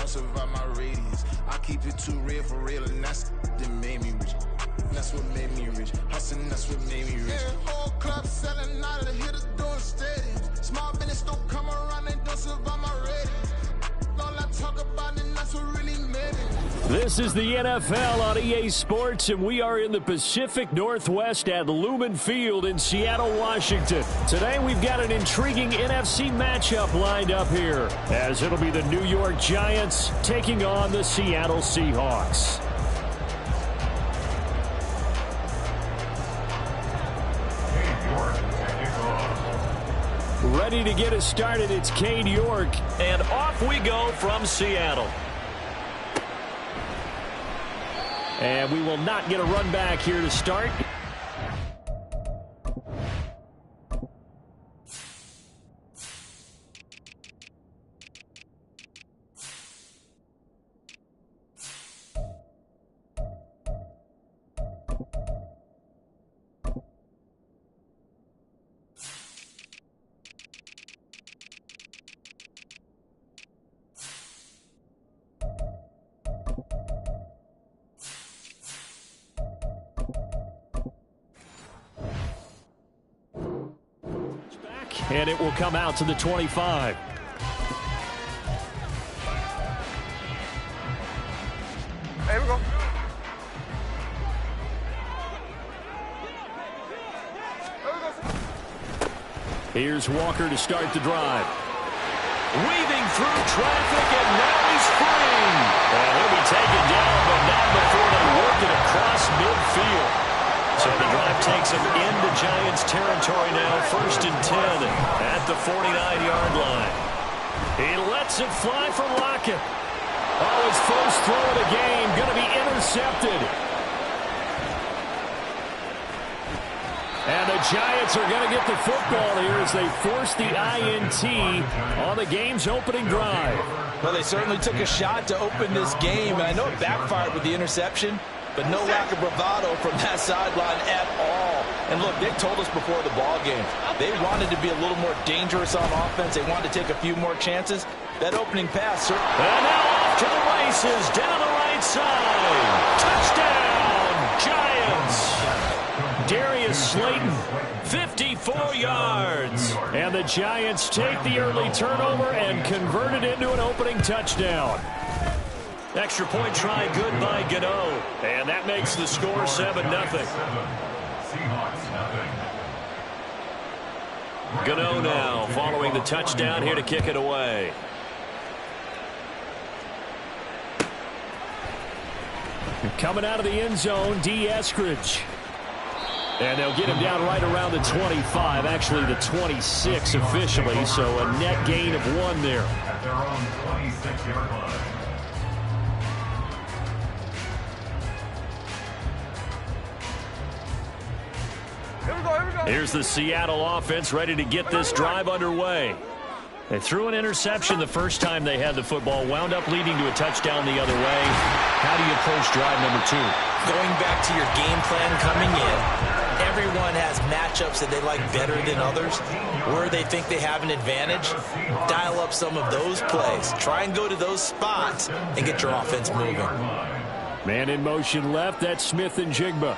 survive my radius. I keep it too real for real, and that's that made me rich. That's what made me rich. Hustling, that's what made me rich. Yeah, whole club selling out of the hitters doing stadiums. Small business don't come around, they don't survive my ratings. All I talk about it, that's what really made me. This is the NFL on EA Sports, and we are in the Pacific Northwest at Lumen Field in Seattle, Washington. Today we've got an intriguing NFC matchup lined up here, as it'll be the New York Giants taking on the Seattle Seahawks. Ready to get us started, it's Cade York. And off we go from Seattle. And we will not get a run back here to start. And it will come out to the 25. Here we go. Here's Walker to start the drive. Weaving through traffic, and now he's free. And he'll be taken down, but not before they work it across midfield. So the drive takes him into Giants territory now, 1st and 10 at the 49-yard line. He lets it fly for Lockett. Oh, his first throw of the game going to be intercepted. And the Giants are going to get the football here as they force the INT on the game's opening drive. Well, they certainly took a shot to open this game, and I know it backfired with the interception, but no lack of bravado from that sideline at all. And look, they told us before the ball game, they wanted to be a little more dangerous on offense. They wanted to take a few more chances. That opening pass, sir. And now off to the races, down the right side. Touchdown, Giants. Darius Slayton, 54 yards. And the Giants take the early turnover and convert it into an opening touchdown. Extra point try good by Gano. And that makes the score 7-0. Gano now following the touchdown here to kick it away. Coming out of the end zone, D. Eskridge. And they'll get him down right around the 25, actually the 26 officially, so a net gain of 1 there. At their own 26-yard line. Here's the Seattle offense ready to get this drive underway. They threw an interception the first time they had the football, wound up leading to a touchdown the other way. How do you approach drive number 2? Going back to your game plan coming in, everyone has matchups that they like better than others. Where they think they have an advantage, dial up some of those plays. Try and go to those spots and get your offense moving. Man in motion left, that's Smith and Jigba.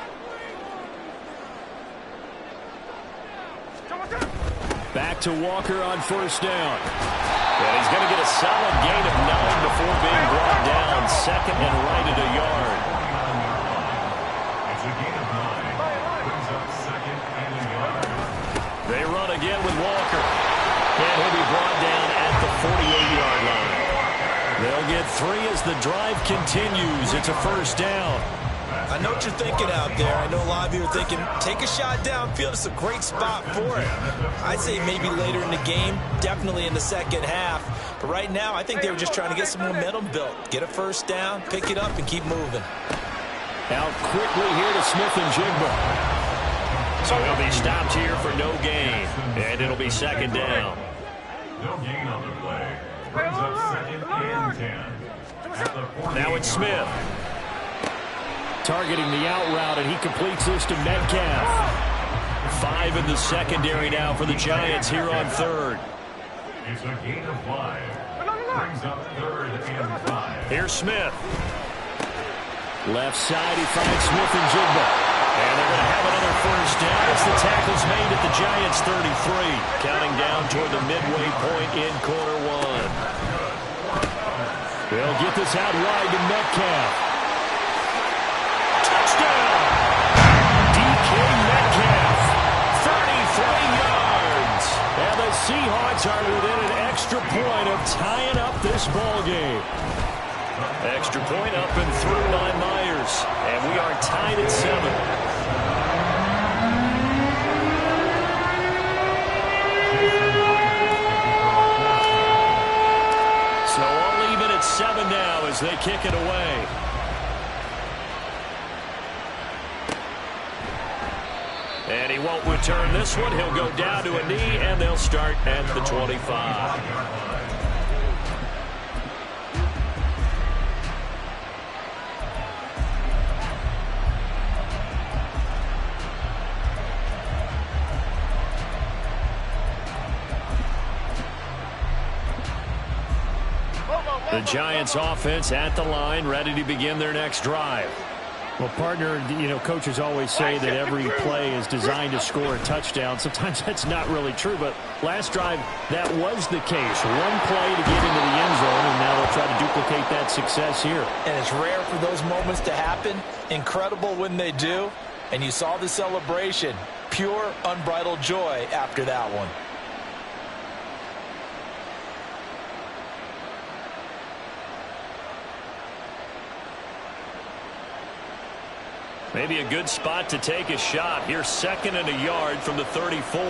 Back to Walker on first down. And he's going to get a solid gain of 9 before being brought down. 2nd and right at a yard. It's a gain of 9. Brings up 2nd and a yard. They run again with Walker. And he'll be brought down at the 48-yard line. They'll get 3 as the drive continues. It's a first down. I know what you're thinking out there. I know a lot of you are thinking, take a shot downfield. It's a great spot for it. I'd say maybe later in the game, definitely in the second half. But right now, I think they were just trying to get some momentum built. Get a first down, pick it up, and keep moving. Out quickly here to Smith and Jigba. So he'll be stopped here for no gain. And it'll be 2nd down. No gain on the play. Brings up 2nd and 10. Now it's Smith. Targeting the out route, and he completes this to Metcalf. 5 in the secondary now for the Giants here on 3rd. It's a gain of 5. Brings up 3rd and 5. Here's Smith. Left side, he finds Smith and Jigba. And they're going to have another first down as the tackle's made at the Giants' 33. Counting down toward the midway point in quarter one. They'll get this out wide to Metcalf. Touchdown! DK Metcalf. 33 yards. And the Seahawks are within an extra point of tying up this ball game. Extra point up and through by Myers. And we are tied at 7. So all even at 7 now as they kick it away. And he won't return this one. He'll go down to a knee, and they'll start at the 25. The Giants offense at the line, ready to begin their next drive. Well, partner, coaches always say that every play is designed to score a touchdown. Sometimes that's not really true, but last drive, that was the case. One play to get into the end zone, and now they'll try to duplicate that success here. And it's rare for those moments to happen. Incredible when they do. And you saw the celebration. Pure, unbridled joy after that one. Maybe a good spot to take a shot. Here's 2nd and a yard from the 34.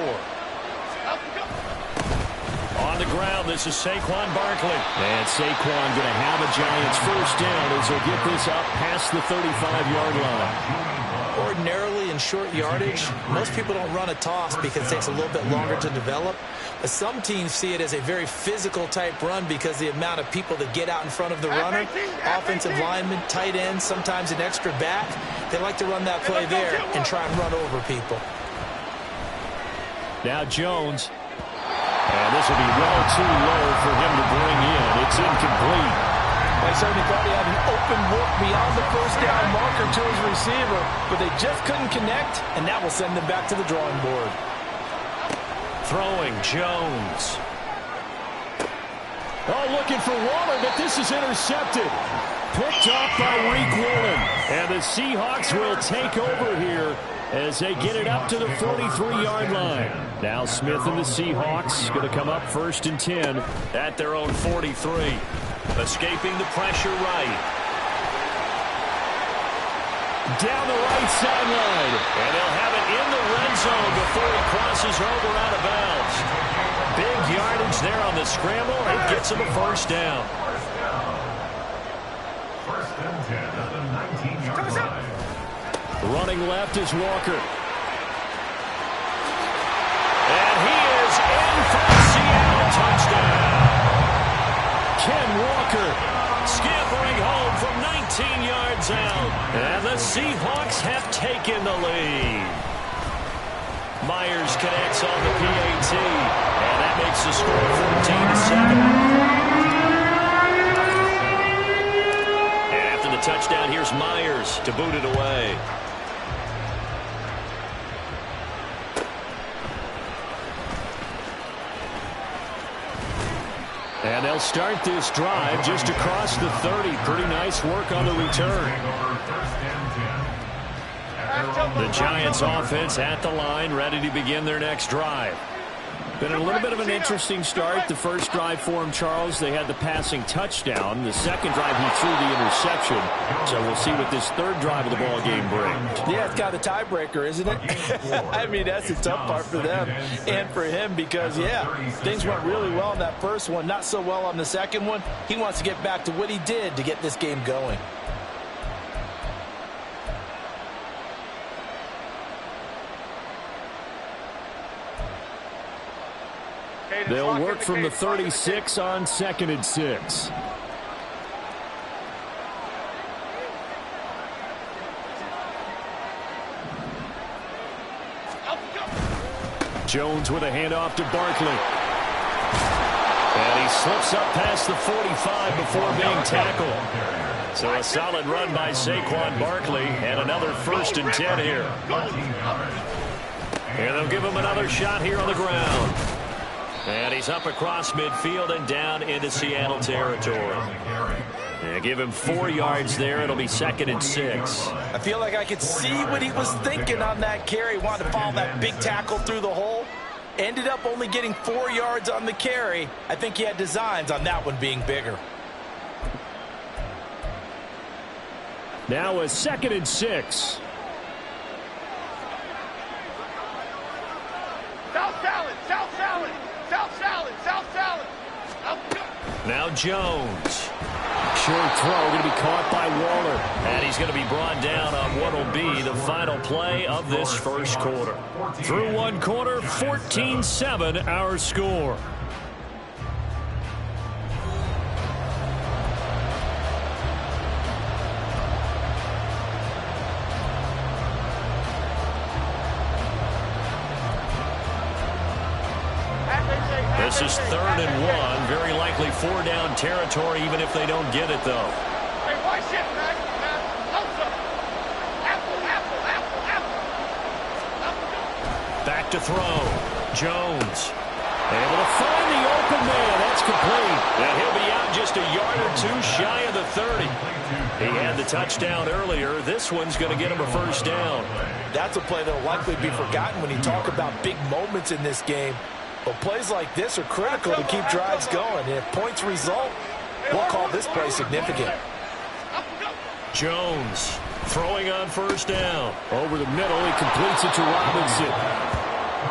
On the ground, this is Saquon Barkley. And Saquon going to have a Giants first down as he'll get this up past the 35-yard line. Ordinarily in short yardage, most people don't run a toss because it takes a little bit longer to develop. But some teams see it as a very physical type run because the amount of people that get out in front of the runner, offensive linemen, tight ends, sometimes an extra back, they like to run that play there and try and run over people. Now Jones. And this will be well too low for him to bring in. It's incomplete. They certainly thought he had an open look beyond the first down marker to his receiver, but they just couldn't connect, and that will send them back to the drawing board. Throwing Jones. Oh, looking for Waller, but this is intercepted. Picked off by Reek Woolen. And the Seahawks will take over here as they get it up to the 43-yard line. Now Smith and the Seahawks going to come up 1st and 10 at their own 43. Escaping the pressure right. Down the right sideline. And they'll have it in the red zone before he crosses over out of bounds. Big yardage there on the scramble. It gets him a first down. 1st and 10 at the 19-yard line. Running left is Walker. And he is in for the Seattle touchdown. Ken Walker scampering home from 19 yards out. And the Seahawks have taken the lead. Myers connects on the PAT. And that makes the score 14-7. And after the touchdown, here's Myers to boot it away. And they'll start this drive just across the 30. Pretty nice work on the return. The Giants offense at the line, ready to begin their next drive. Been a little bit of an interesting start. The first drive for him, Charles, they had the passing touchdown. The second drive, he threw the interception. So we'll see what this third drive of the ball game brings. Yeah, it's got a tiebreaker, isn't it? I mean, that's the tough part for them and for him because, yeah, things went really well in that first one, not so well on the second one. He wants to get back to what he did to get this game going. They'll work from the 36 on 2nd and 6. Jones with a handoff to Barkley. And he slips up past the 45 before being tackled. So a solid run by Saquon Barkley and another 1st and 10 here. And they'll give him another shot here on the ground. And he's up across midfield and down into Seattle territory. And give him 4 yards there. It'll be 2nd and 6. I feel like I could see what he was thinking on that carry. Wanted to follow that big tackle through the hole. Ended up only getting 4 yards on the carry. I think he had designs on that one being bigger. Now a 2nd and 6. South salad, south salad, south salad, south salad. Now Jones. Short throw going to be caught by Waller. And he's going to be brought down on what will be the final play of this first quarter. Through 1 quarter, 14-7 our score. This is 3rd and 1. Very likely 4-down territory, even if they don't get it, though. Hey, watch it, man. Apple. Back to throw. Jones. Able to find the open man. That's complete. And he'll be out just a yard or 2 shy of the 30. He had the touchdown earlier. This one's going to get him a 1st down. That's a play that will likely be forgotten when you talk about big moments in this game. But plays like this are critical to keep drives going. And if points result, we'll call this play significant. Jones throwing on 1st down. Over the middle, he completes it to Robinson.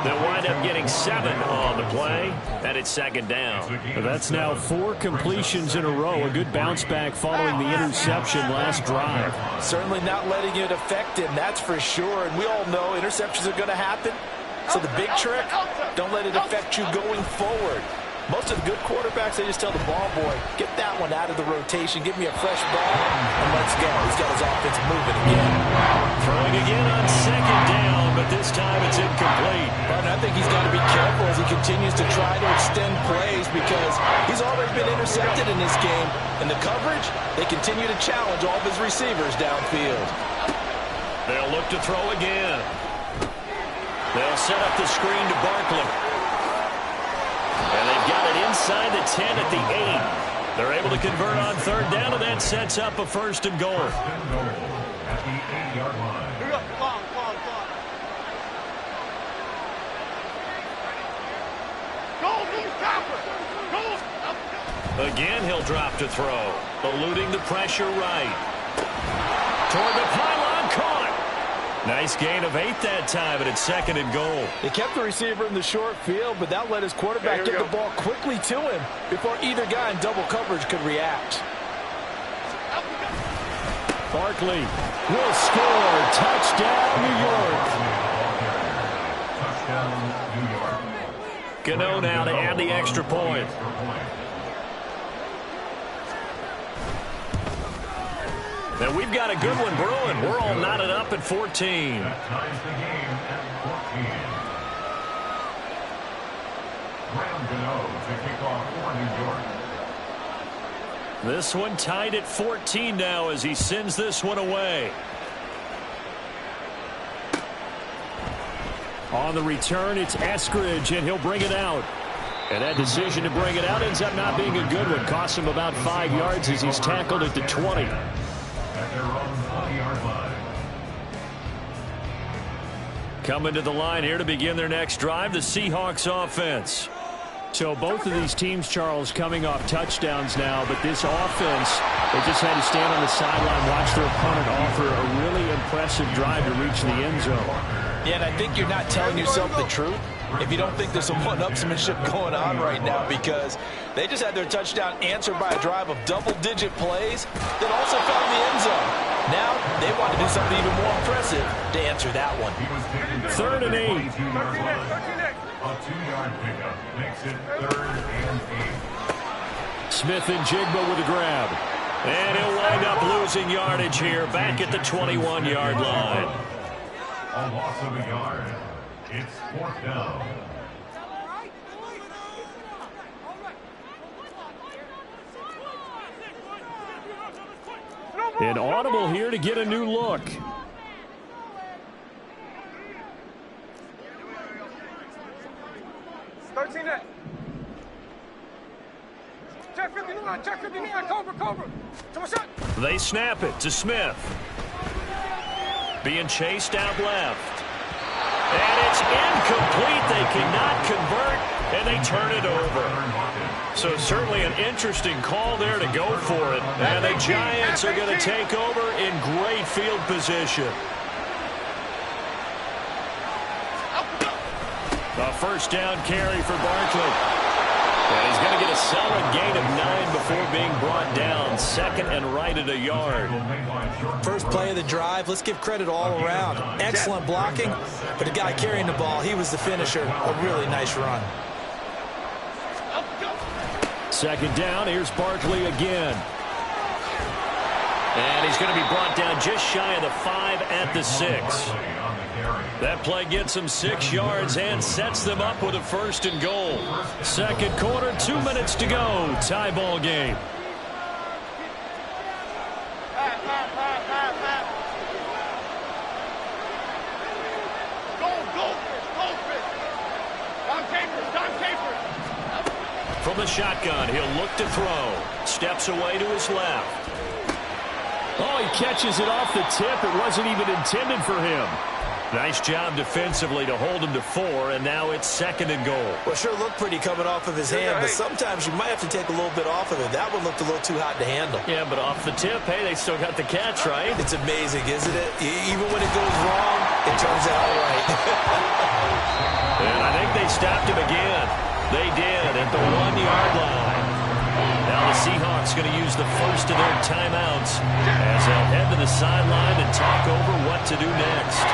They'll wind up getting 7 on the play, and it's 2nd down. That's now 4 completions in a row. A good bounce back following the interception last drive. Certainly not letting it affect him, that's for sure. And we all know interceptions are going to happen. So the big trick, don't let it affect you going forward. Most of the good quarterbacks, they just tell the ball boy, get that one out of the rotation, give me a fresh ball, and let's go. He's got his offense moving again. Throwing again on 2nd down, but this time it's incomplete. But I think he's got to be careful as he continues to try to extend plays because he's already been intercepted in this game. And the coverage, they continue to challenge all of his receivers downfield. They'll look to throw again. They'll set up the screen to Barkley. And they've got it inside the 10 at the 8. They're able to convert on 3rd down, and that sets up a 1st and goal. At the 8-yard line. Here we go. Long. Go, Again, he'll drop to throw. Eluding the pressure right. Toward the pylon, caught. Nice gain of 8 that time, and it's 2nd and goal. They kept the receiver in the short field, but that let his quarterback get the ball quickly to him before either guy in double coverage could react. Barkley will score. Touchdown, New York. Touchdown, New York. Gano now to add the extra point. And we've got a good one brewing. We're all knotted up at 14. That ties the game at 14. Graham Gano to kick off for New York. This one tied at 14 now as he sends this one away. On the return, it's Eskridge, and he'll bring it out. And that decision to bring it out ends up not being a good one. Costs him about 5 yards as he's tackled at the 20. At their own 20-yard line. Coming to the line here to begin their next drive, the Seahawks offense. So both of these teams, Charles, coming off touchdowns now, but this offense, they just had to stand on the sideline, watch their opponent offer a really impressive drive to reach the end zone. Yeah, and I think you're not telling yourself the truth if you don't think there's some one-upsmanship going on right now, because they just had their touchdown answered by a drive of double-digit plays that also found the end zone. Now they want to do something even more impressive to answer that one. 3rd and 8. A 2-yard pickup makes it 3rd and 8. Smith and Jigba with a grab. And he'll wind up losing yardage here back at the 21-yard line. A loss of a yard. It's 4th down. An audible here to get a new look. They snap it to Smith. Being chased out left. And it's incomplete. They cannot convert, and they turn it over. So certainly an interesting call there to go for it. And the Giants are going to take over in great field position. A first down carry for Barkley. And he's going to get a solid gain of 9 before being brought down. Second and right at a yard. First play of the drive, let's give credit all around. Excellent blocking, but the guy carrying the ball, he was the finisher. A really nice run. Second down, here's Barkley again. And he's going to be brought down just shy of the 5 at the 6. That play gets them 6 yards and sets them up with a first and goal. Second quarter, 2 minutes to go. Tie ball game. From the shotgun, he'll look to throw. Steps away to his left. Oh, he catches it off the tip. It wasn't even intended for him. Nice job defensively to hold him to 4, and now it's second and goal. Well, sure looked pretty coming off of his hand, but sometimes you might have to take a little bit off of it. That one looked a little too hot to handle. Yeah, but off the tip, hey, they still got the catch, right? It's amazing, isn't it? Even when it goes wrong, it turns out right. And I think they stopped him again. They did at the 1-yard line. Now the Seahawks going to use the first of their timeouts as they'll head to the sideline and talk over what to do next.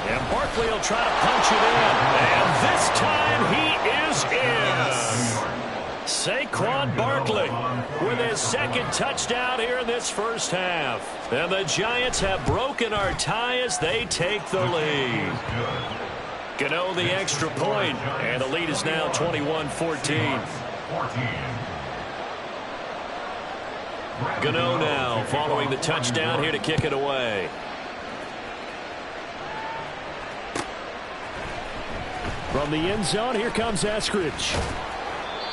And Barkley will try to punch it in. And this time he is in. Saquon Barkley with his second touchdown here in this first half. And the Giants have broken our tie as they take the lead. Gano the extra point, and the lead is now 21-14. Gano now following the touchdown here to kick it away. From the end zone, here comes Eskridge.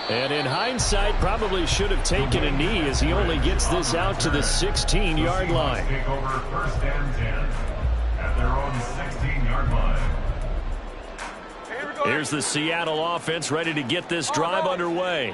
And in hindsight, probably should have taken a knee as he only gets this out to the 16-yard line. Take over first and 10 at their own 16-yard line. Here's the Seattle offense ready to get this drive underway.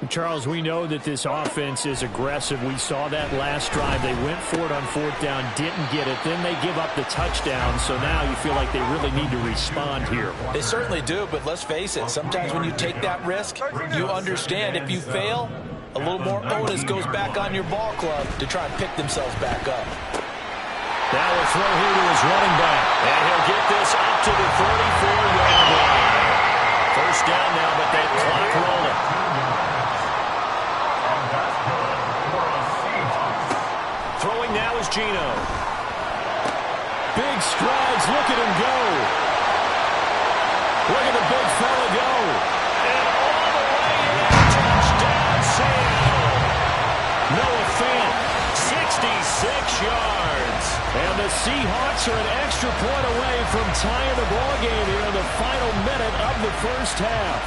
Charles, we know that this offense is aggressive. We saw that last drive. They went for it on fourth down, didn't get it. Then they give up the touchdown. So now you feel like they really need to respond here. They certainly do, but let's face it. Sometimes when you take that risk, you understand if you fail, a little more onus goes back on your ball club to try and pick themselves back up. Now a throw here to his running back. And he'll get this up to the 34-yard line. First down now, but that clock rolling. Throwing now is Geno. Big strides. Look at him go. Look at the big fella go. And all the way in. Touchdown, Seattle. Noah Fant, 66 yards. And the Seahawks are an extra point away from tying the ball game here in the final minute of the first half.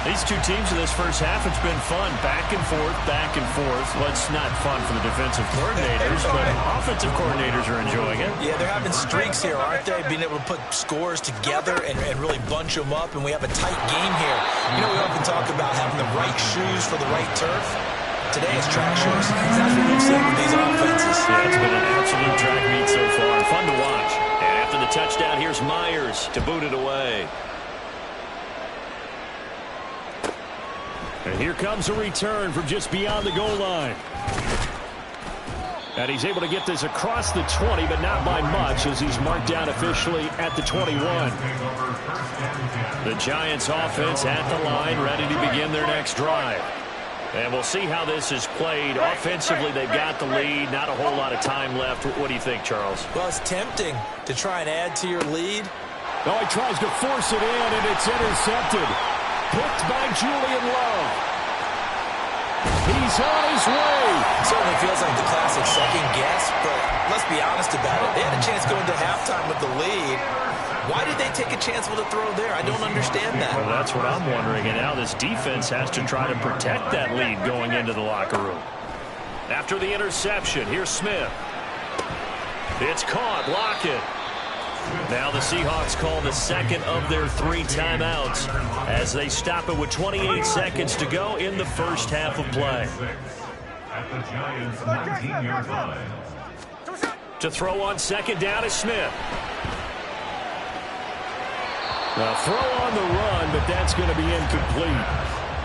These two teams in this first half, it's been fun. Back and forth, back and forth. Well, it's not fun for the defensive coordinators, but offensive coordinators are enjoying it. Yeah, they're having streaks here, aren't they? Being able to put scores together and really bunch them up, and we have a tight game here. You know, we often talk about having the right shoes for the right turf. Today it's track shoes. That's what we've seen with these offenses. Yeah, it's been an absolute track meet so far. Fun to watch. And after the touchdown, here's Myers to boot it away. And here comes a return from just beyond the goal line. And he's able to get this across the 20, but not by much as he's marked down officially at the 21. The Giants offense at the line, ready to begin their next drive. And we'll see how this is played. Offensively, they've got the lead. Not a whole lot of time left. What do you think, Charles? Well, it's tempting to try and add to your lead. Oh, he tries to force it in, and it's intercepted. Picked by Julian Love. He's on his way. Certainly feels like the classic second guess, but let's be honest about it. They had a chance going to halftime with the lead. Why did they take a chance with a throw there? I don't understand that. Well, that's what I'm wondering. And now this defense has to try to protect that lead going into the locker room. After the interception, here's Smith. It's caught. Lockett. Now the Seahawks call the second of their 3 timeouts as they stop it with 28 seconds to go in the first half of play. At the Giants' 19-yard line. To throw on second down is Smith. A throw on the run, but that's going to be incomplete.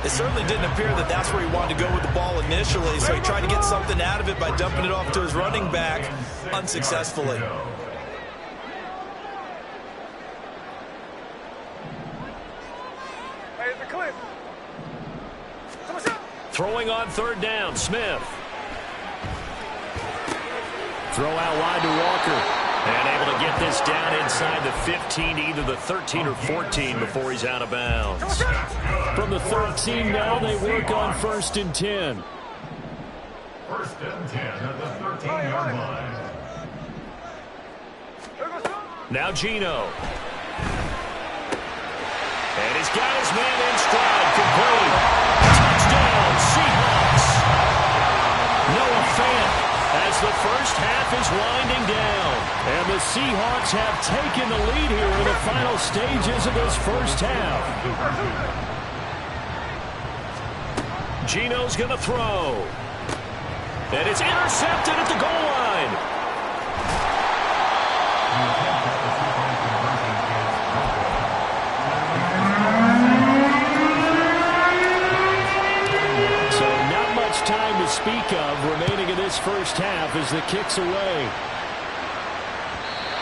It certainly didn't appear that that's where he wanted to go with the ball initially, so he tried to get something out of it by dumping it off to his running back unsuccessfully. Throwing on third down, Smith. Throw out wide to Walker. And able to get this down inside the 15 to either the 13 or 14 before he's out of bounds. From the 13 now, they work on 1st and 10. 1st and 10 at the 13-yard line. Now Geno. And he's got his man in stride. Complete. Touchdown, Seahawks. Noah Fant as the first half is winding down. And the Seahawks have taken the lead here in the final stages of this first half. Geno's going to throw. And it's intercepted at the goal line. So not much time to speak of remaining in this first half as the kick's away.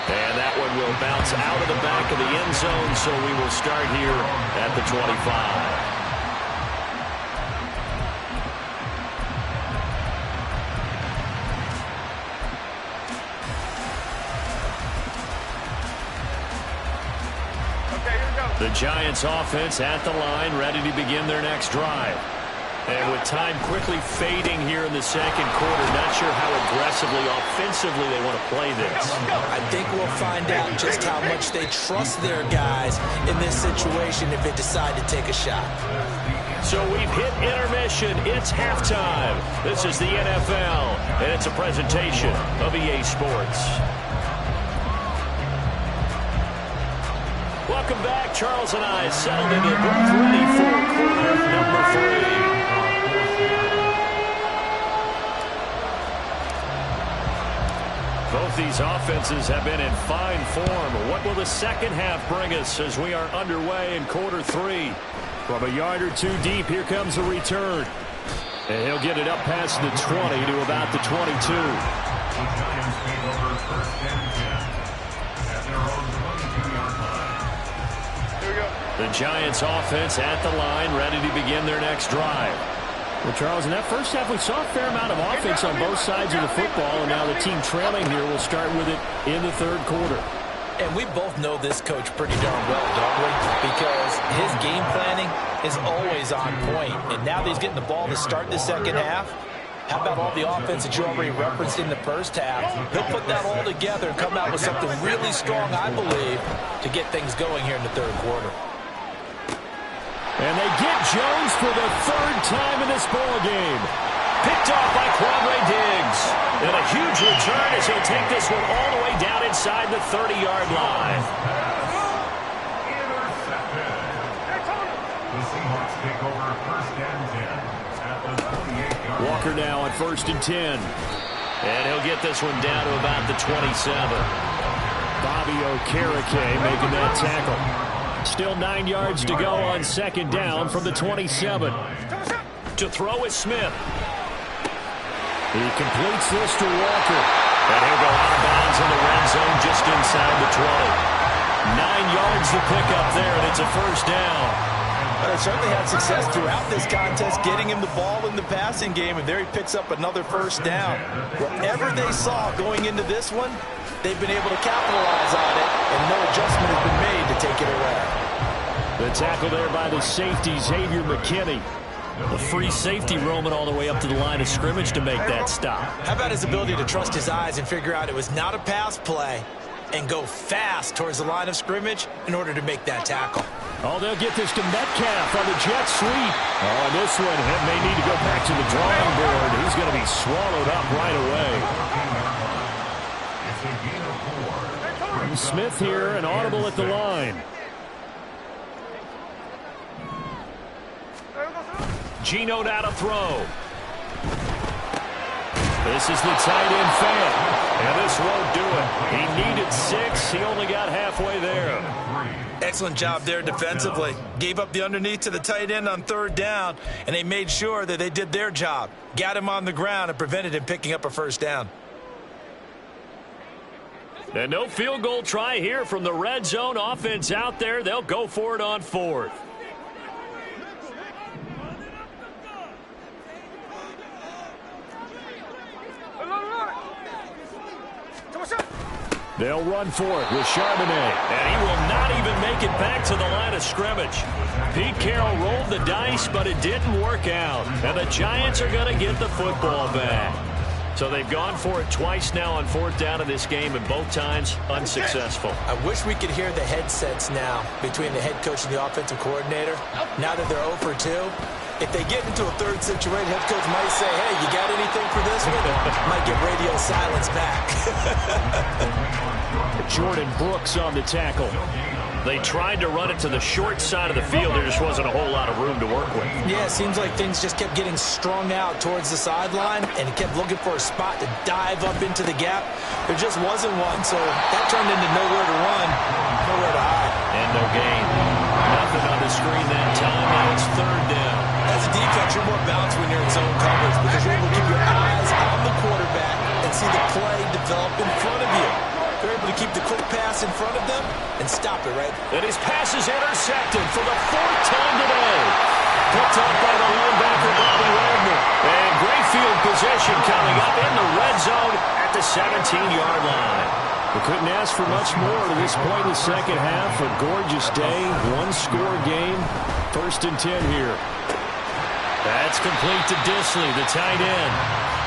And that one will bounce out of the back of the end zone, so we will start here at the 25. The Giants offense at the line, ready to begin their next drive. And with time quickly fading here in the second quarter, not sure how aggressively, offensively they want to play this. I think we'll find out just how much they trust their guys in this situation if they decide to take a shot. So we've hit intermission. It's halftime. This is the NFL, and it's a presentation of EA Sports. Welcome back. Charles and I settled into the booth ready for quarter number 3. Both these offenses have been in fine form. What will the second half bring us as we are underway in quarter 3? From a yard or two deep, here comes a return. And he'll get it up past the 20 to about the 22. The Giants take over 1st and 10 at their own 22-yard line. The Giants offense at the line, ready to begin their next drive. Well, Charles, in that first half, we saw a fair amount of offense on both sides of the football, and now the team trailing here will start with it in the third quarter. And we both know this coach pretty darn well, don't we? Because his game planning is always on point. And now that he's getting the ball to start the second half, how about all the offense that you already referenced in the first half? He'll put that all together and come out with something really strong, I believe, to get things going here in the third quarter. And they get Jones for the third time in this ball game. Picked off by Quandre Diggs. And a huge return as he'll take this one all the way down inside the 30-yard line. Intercepted. The Seahawks take over 1st and 10 at the 28-yard line. Walker now on 1st and 10. And he'll get this one down to about the 27. Bobby Okereke making that tackle. Still 9 yards to go on second down from the 27. To throw is Smith. He completes this to Walker. And he'll go out of bounds in the red zone just inside the 20. 9 yards to pick up there, and it's a first down. But they certainly had success throughout this contest, getting him the ball in the passing game, and there he picks up another first down. Whatever they saw going into this one, they've been able to capitalize on it, and no adjustment has been made to take it away. The tackle there by the safety, Xavier McKinney. The free safety roaming all the way up to the line of scrimmage to make that stop. How about his ability to trust his eyes and figure out it was not a pass play and go fast towards the line of scrimmage in order to make that tackle. Oh, they'll get this to Metcalf on the jet sweep. Oh, and this one may need to go back to the drawing board. He's going to be swallowed up right away. Smith here, an audible at the line. Geno now to throw. This is the tight end fan, and this won't do it. He needed 6. He only got halfway there. Excellent job there defensively. Gave up the underneath to the tight end on 3rd down, and they made sure that they did their job. Got him on the ground and prevented him picking up a 1st down. And no field goal try here from the red zone. Offense out there. They'll go for it on 4th. They'll run for it with Charbonnet. And he will not even make it back to the line of scrimmage. Pete Carroll rolled the dice, but it didn't work out. And the Giants are going to get the football back. So they've gone for it twice now on 4th down in this game, and both times unsuccessful. I wish we could hear the headsets now between the head coach and the offensive coordinator. Now that they're 0 for 2, if they get into a 3rd situation, head coach might say, hey, you got anything for this one? Might get radio silence back. Jordan Brooks on the tackle. They tried to run it to the short side of the field. There just wasn't a whole lot of room to work with. Yeah, it seems like things just kept getting strung out towards the sideline, and he kept looking for a spot to dive up into the gap. There just wasn't one, so that turned into nowhere to run, nowhere to hide. And no gain. Nothing on the screen that time. Now it's 3rd down. As a defense, you're more balanced when you're in zone coverage because you're able to keep your eyes on the quarterback and see the play develop in front of you. They're able to keep the quick pass in front of them and stop it, right? And his pass is intercepted for the 4th time today. Picked up by the linebacker, Bobby Wagner. And great field possession coming up in the red zone at the 17-yard line. We couldn't ask for much more to this point in the second half. A gorgeous day, 1-score game. 1st and 10 here. That's complete to Disley, the tight end.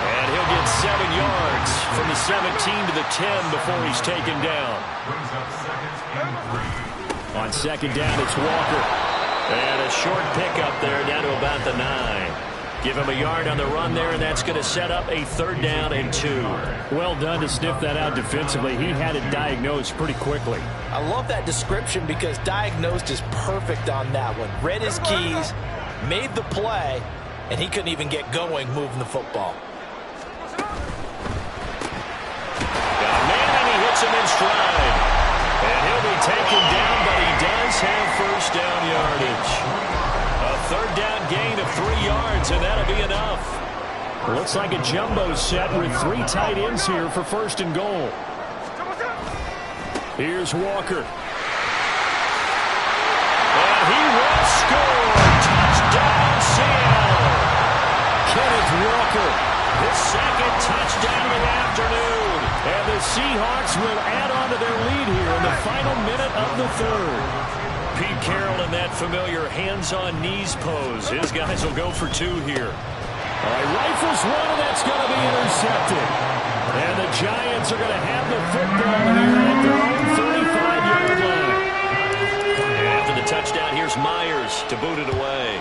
And he'll get 7 yards from the 17 to the 10 before he's taken down. On 2nd down, it's Walker. And a short pickup there down to about the 9. Give him a yard on the run there, and that's going to set up a 3rd down and 2. Well done to sniff that out defensively. He had it diagnosed pretty quickly. I love that description because diagnosed is perfect on that one. Read his keys, made the play, and he couldn't even get going moving the football. Got a man, and he hits him in stride. And he'll be taken down, but he does have 1st down yardage. A 3rd down gain of 3 yards, and that'll be enough. Looks like a jumbo set with 3 tight ends here for 1st and goal. Here's Walker. And he will score. Touchdown, Seattle. Kenneth Walker, his 2nd touchdown of the afternoon. And the Seahawks will add on to their lead here in the final minute of the 3rd. Pete Carroll in that familiar hands-on knees pose. His guys will go for 2 here. All right, rifles one, and that's going to be intercepted. And the Giants are going to have the football here at their own 35-yard line. And after the touchdown, here's Myers to boot it away.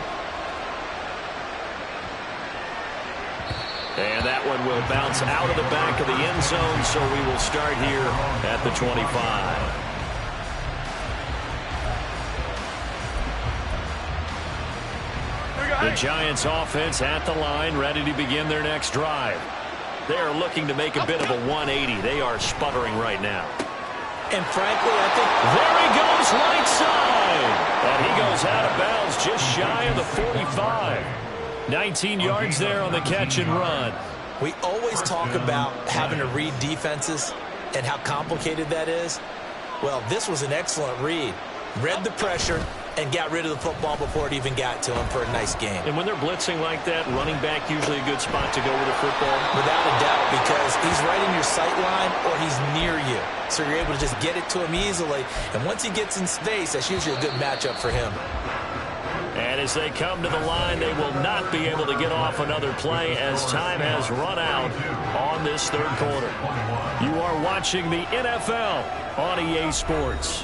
And that one will bounce out of the back of the end zone, so we will start here at the 25. The Giants offense at the line, ready to begin their next drive. They are looking to make a bit of a 180. They are sputtering right now. And frankly, I think... There he goes, right side. And he goes out of bounds just shy of the 45. 19 yards there on the catch and run. We always talk about having to read defenses and how complicated that is. Well, this was an excellent read. Read the pressure and got rid of the football before it even got to him for a nice game. And when they're blitzing like that, running back usually a good spot to go with the football? Without a doubt, because he's right in your sight line or he's near you. So you're able to just get it to him easily. And once he gets in space, that's usually a good matchup for him. And as they come to the line, they will not be able to get off another play as time has run out on this third quarter. You are watching the NFL on EA Sports.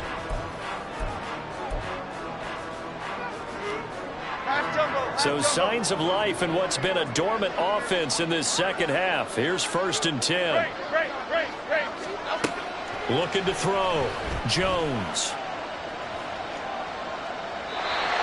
So signs of life in what's been a dormant offense in this second half. Here's 1st and 10. Looking to throw. Jones.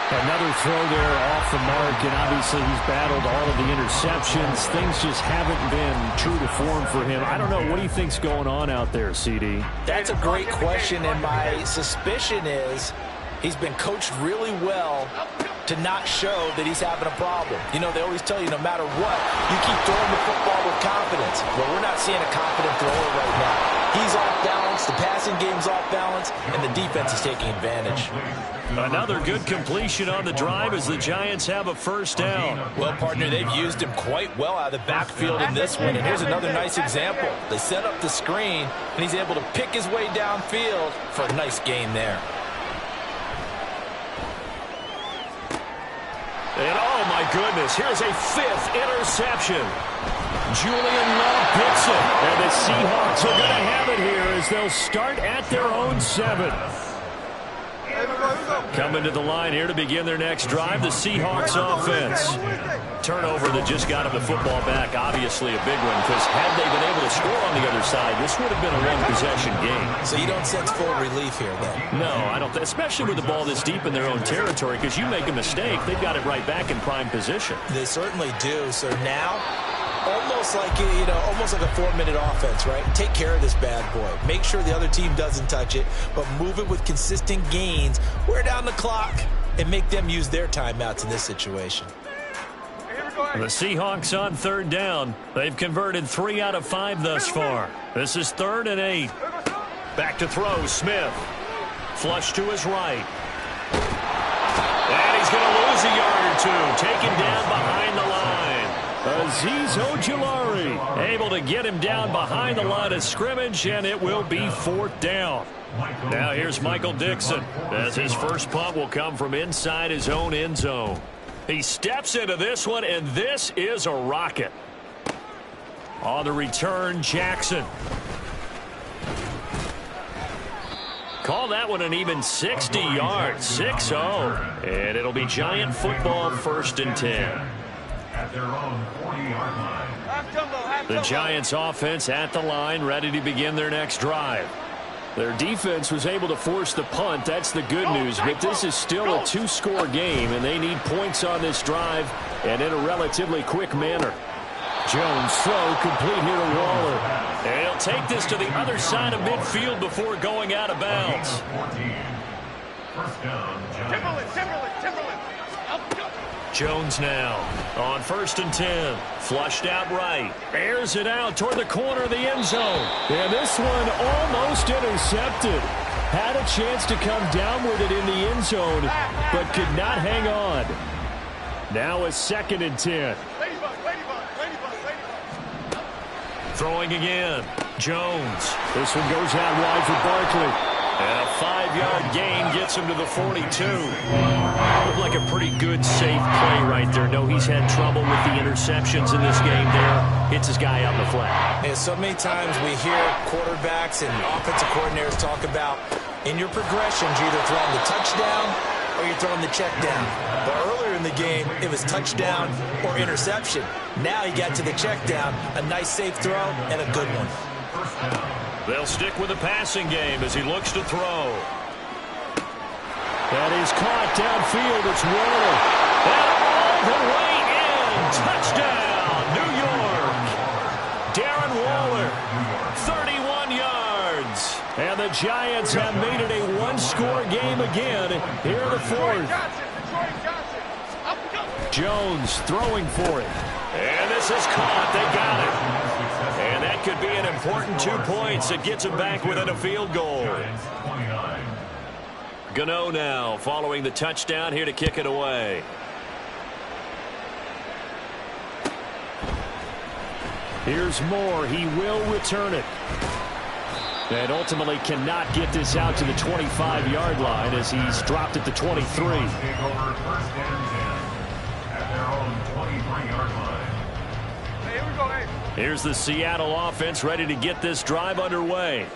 Another throw there off the mark, and obviously he's battled all of the interceptions. Things just haven't been true to form for him. I don't know. What do you think's going on out there, CD? That's a great question, and my suspicion is he's been coached really well to not show that he's having a problem. You know, they always tell you no matter what, you keep throwing the football with confidence. Well, we're not seeing a confident thrower right now. He's off balance, the passing game's off balance, and the defense is taking advantage. Another good completion on the drive as the Giants have a first down. Well, partner, they've used him quite well out of the backfield in this one, and here's another nice example. They set up the screen, and he's able to pick his way downfield for a nice gain there. And oh my goodness, here's a 5th interception. Julian Love picks it, and the Seahawks are going to have it here as they'll start at their own 7. Coming to the line here to begin their next drive, the Seahawks offense. Turnover that just got them the football back, obviously a big one, because had they been able to score on the other side, this would have been a one-possession game. So you don't sense full relief here, then? No, I don't. Especially with the ball this deep in their own territory, because you make a mistake, they've got it right back in prime position. They certainly do. So now, almost like a 4-minute offense, right? Take care of this bad boy. Make sure the other team doesn't touch it, but move it with consistent gains. Wear down the clock and make them use their timeouts in this situation. The Seahawks on 3rd down. They've converted 3 out of 5 thus far. This is 3rd and 8. Back to throw, Smith. Flush to his right. And he's going to lose a yard or 2. Taken down behind the line. Azeez Ojulari able to get him down behind the line of scrimmage, and it will be 4th down. Now here's Michael Dixon as his first punt will come from inside his own end zone. He steps into this one, and this is a rocket. On the return, Jackson. Call that one an even 60 yards, 6-0. And it'll be Giant football, 1st and 10. At their own 40-yard line. The Giants offense at the line, ready to begin their next drive. Their defense was able to force the punt. That's the good news, but this is still a 2-score game, and they need points on this drive and in a relatively quick manner. Jones throw complete here to Waller. And he'll take this to the other side of midfield before going out of bounds. First down, Timberland. Jones now on 1st and 10. Flushed out right. Airs it out toward the corner of the end zone. And this one almost intercepted. Had a chance to come down with it in the end zone, but could not hang on. Now a 2nd and 10. Throwing again. Jones. This one goes out wide for Barkley. And a 5-yard gain gets him to the 42. Looked like a pretty good, safe play right there. No, he's had trouble with the interceptions in this game there. Hits his guy out in the flat. And so many times we hear quarterbacks and offensive coordinators talk about in your progressions, you're either throwing the touchdown or you're throwing the check down. But earlier in the game, it was touchdown or interception. Now he got to the check down, a nice safe throw, and a good one. They'll stick with the passing game as he looks to throw. That is caught downfield. It's Waller. And all the way in. Touchdown, New York. Darren Waller, 31 yards. And the Giants have made it a 1-score game again here in the 4th. Jones throwing for it. And this is caught. They got it. And that could be an important 2 points that gets him back within a field goal. Gano now following the touchdown here to kick it away. Here's Moore. He will return it. And ultimately cannot get this out to the 25-yard line as he's dropped it to 23. Here's the Seattle offense ready to get this drive underway.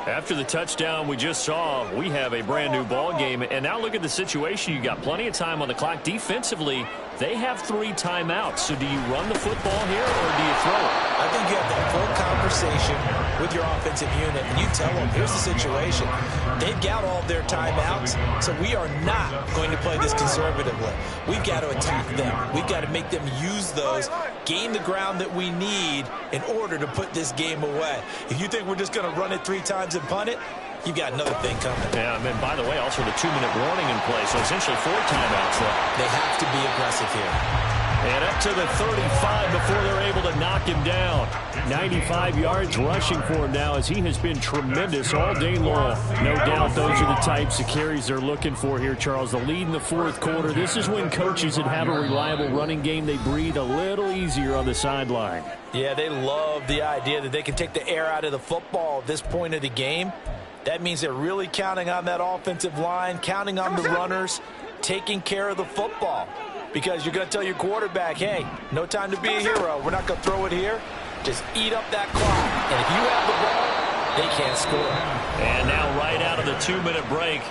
After the touchdown we just saw, we have a brand new ball game. And now look at the situation. You got plenty of time on the clock. Defensively, they have 3 timeouts. So do you run the football here or do you throw it? I think you have that full conversation with your offensive unit, and you tell them, here's the situation. They've got all their timeouts, so we are not going to play this conservatively. We've got to attack them. We've got to make them use those, gain the ground that we need in order to put this game away. If you think we're just going to run it 3 times and punt it, you've got another thing coming. Yeah, and then, by the way, also the 2-minute warning in play, so essentially 4 timeouts left. They have to be aggressive here. And up to the 35 before they're able to knock him down. 95 yards rushing for him now as he has been tremendous all day long. No doubt those are the types of carries they're looking for here, Charles. The lead in the 4th quarter. This is when coaches that have a reliable running game, they breathe a little easier on the sideline. Yeah, they love the idea that they can take the air out of the football at this point of the game. That means they're really counting on that offensive line, counting on the runners, taking care of the football. Because you're going to tell your quarterback, hey, no time to be a hero. We're not going to throw it here. Just eat up that clock. And if you have the ball, they can't score. And now right out of the 2-minute break,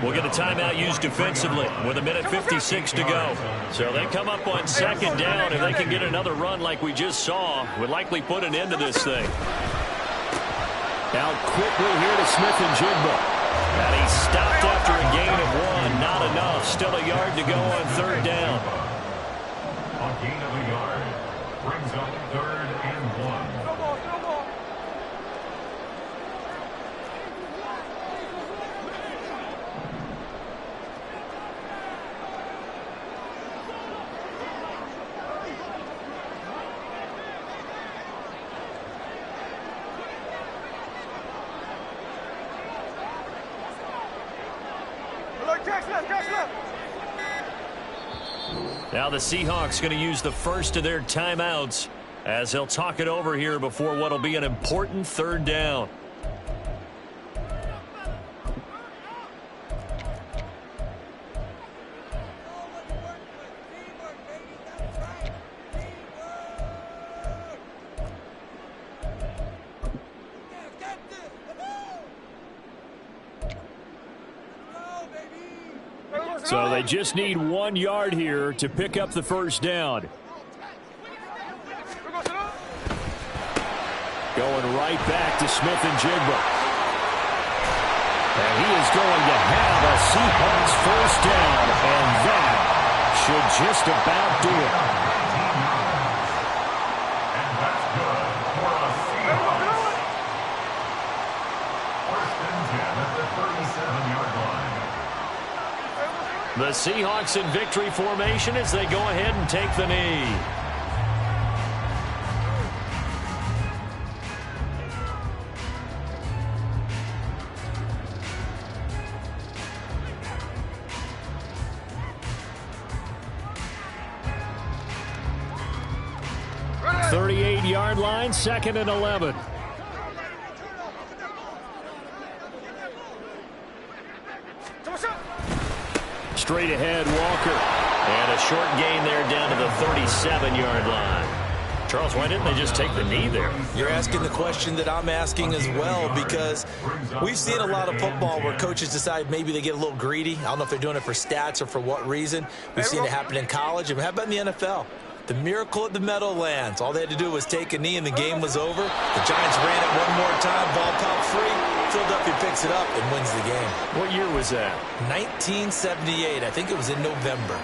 we'll get a timeout used defensively with 1:56 to go. So they come up on 2nd down. If they can get another run like we just saw, would likely put an end to this thing. Now quickly here to Smith-Njigba. And he stopped after a gain of 1. Not enough. Still a yard to go on 3rd down. A gain of a yard brings up 3rd and 1. Now the Seahawks going to use the first of their timeouts as they'll talk it over here before what will be an important 3rd down. So they just need 1 yard here to pick up the 1st down. Going right back to Smith-Njigba. And he is going to have a Seahawks 1st down, and that should just about do it. And that's good for a Seahawks. 1st and 10 at the 37-yard line. The Seahawks in victory formation as they go ahead and take the knee. Ready. 38-yard line, 2nd and 11. Straight ahead, Walker. And a short gain there down to the 37-yard line. Charles, why didn't they just take the knee there? You're asking the question that I'm asking as well, because we've seen a lot of football where coaches decide maybe they get a little greedy. I don't know if they're doing it for stats or for what reason. We've seen it happen in college. And how about in the NFL? The miracle at the Meadowlands. All they had to do was take a knee and the game was over. The Giants ran it one more time. Ball popped free. Philadelphia picks it up and wins the game. What year was that? 1978. I think it was in November.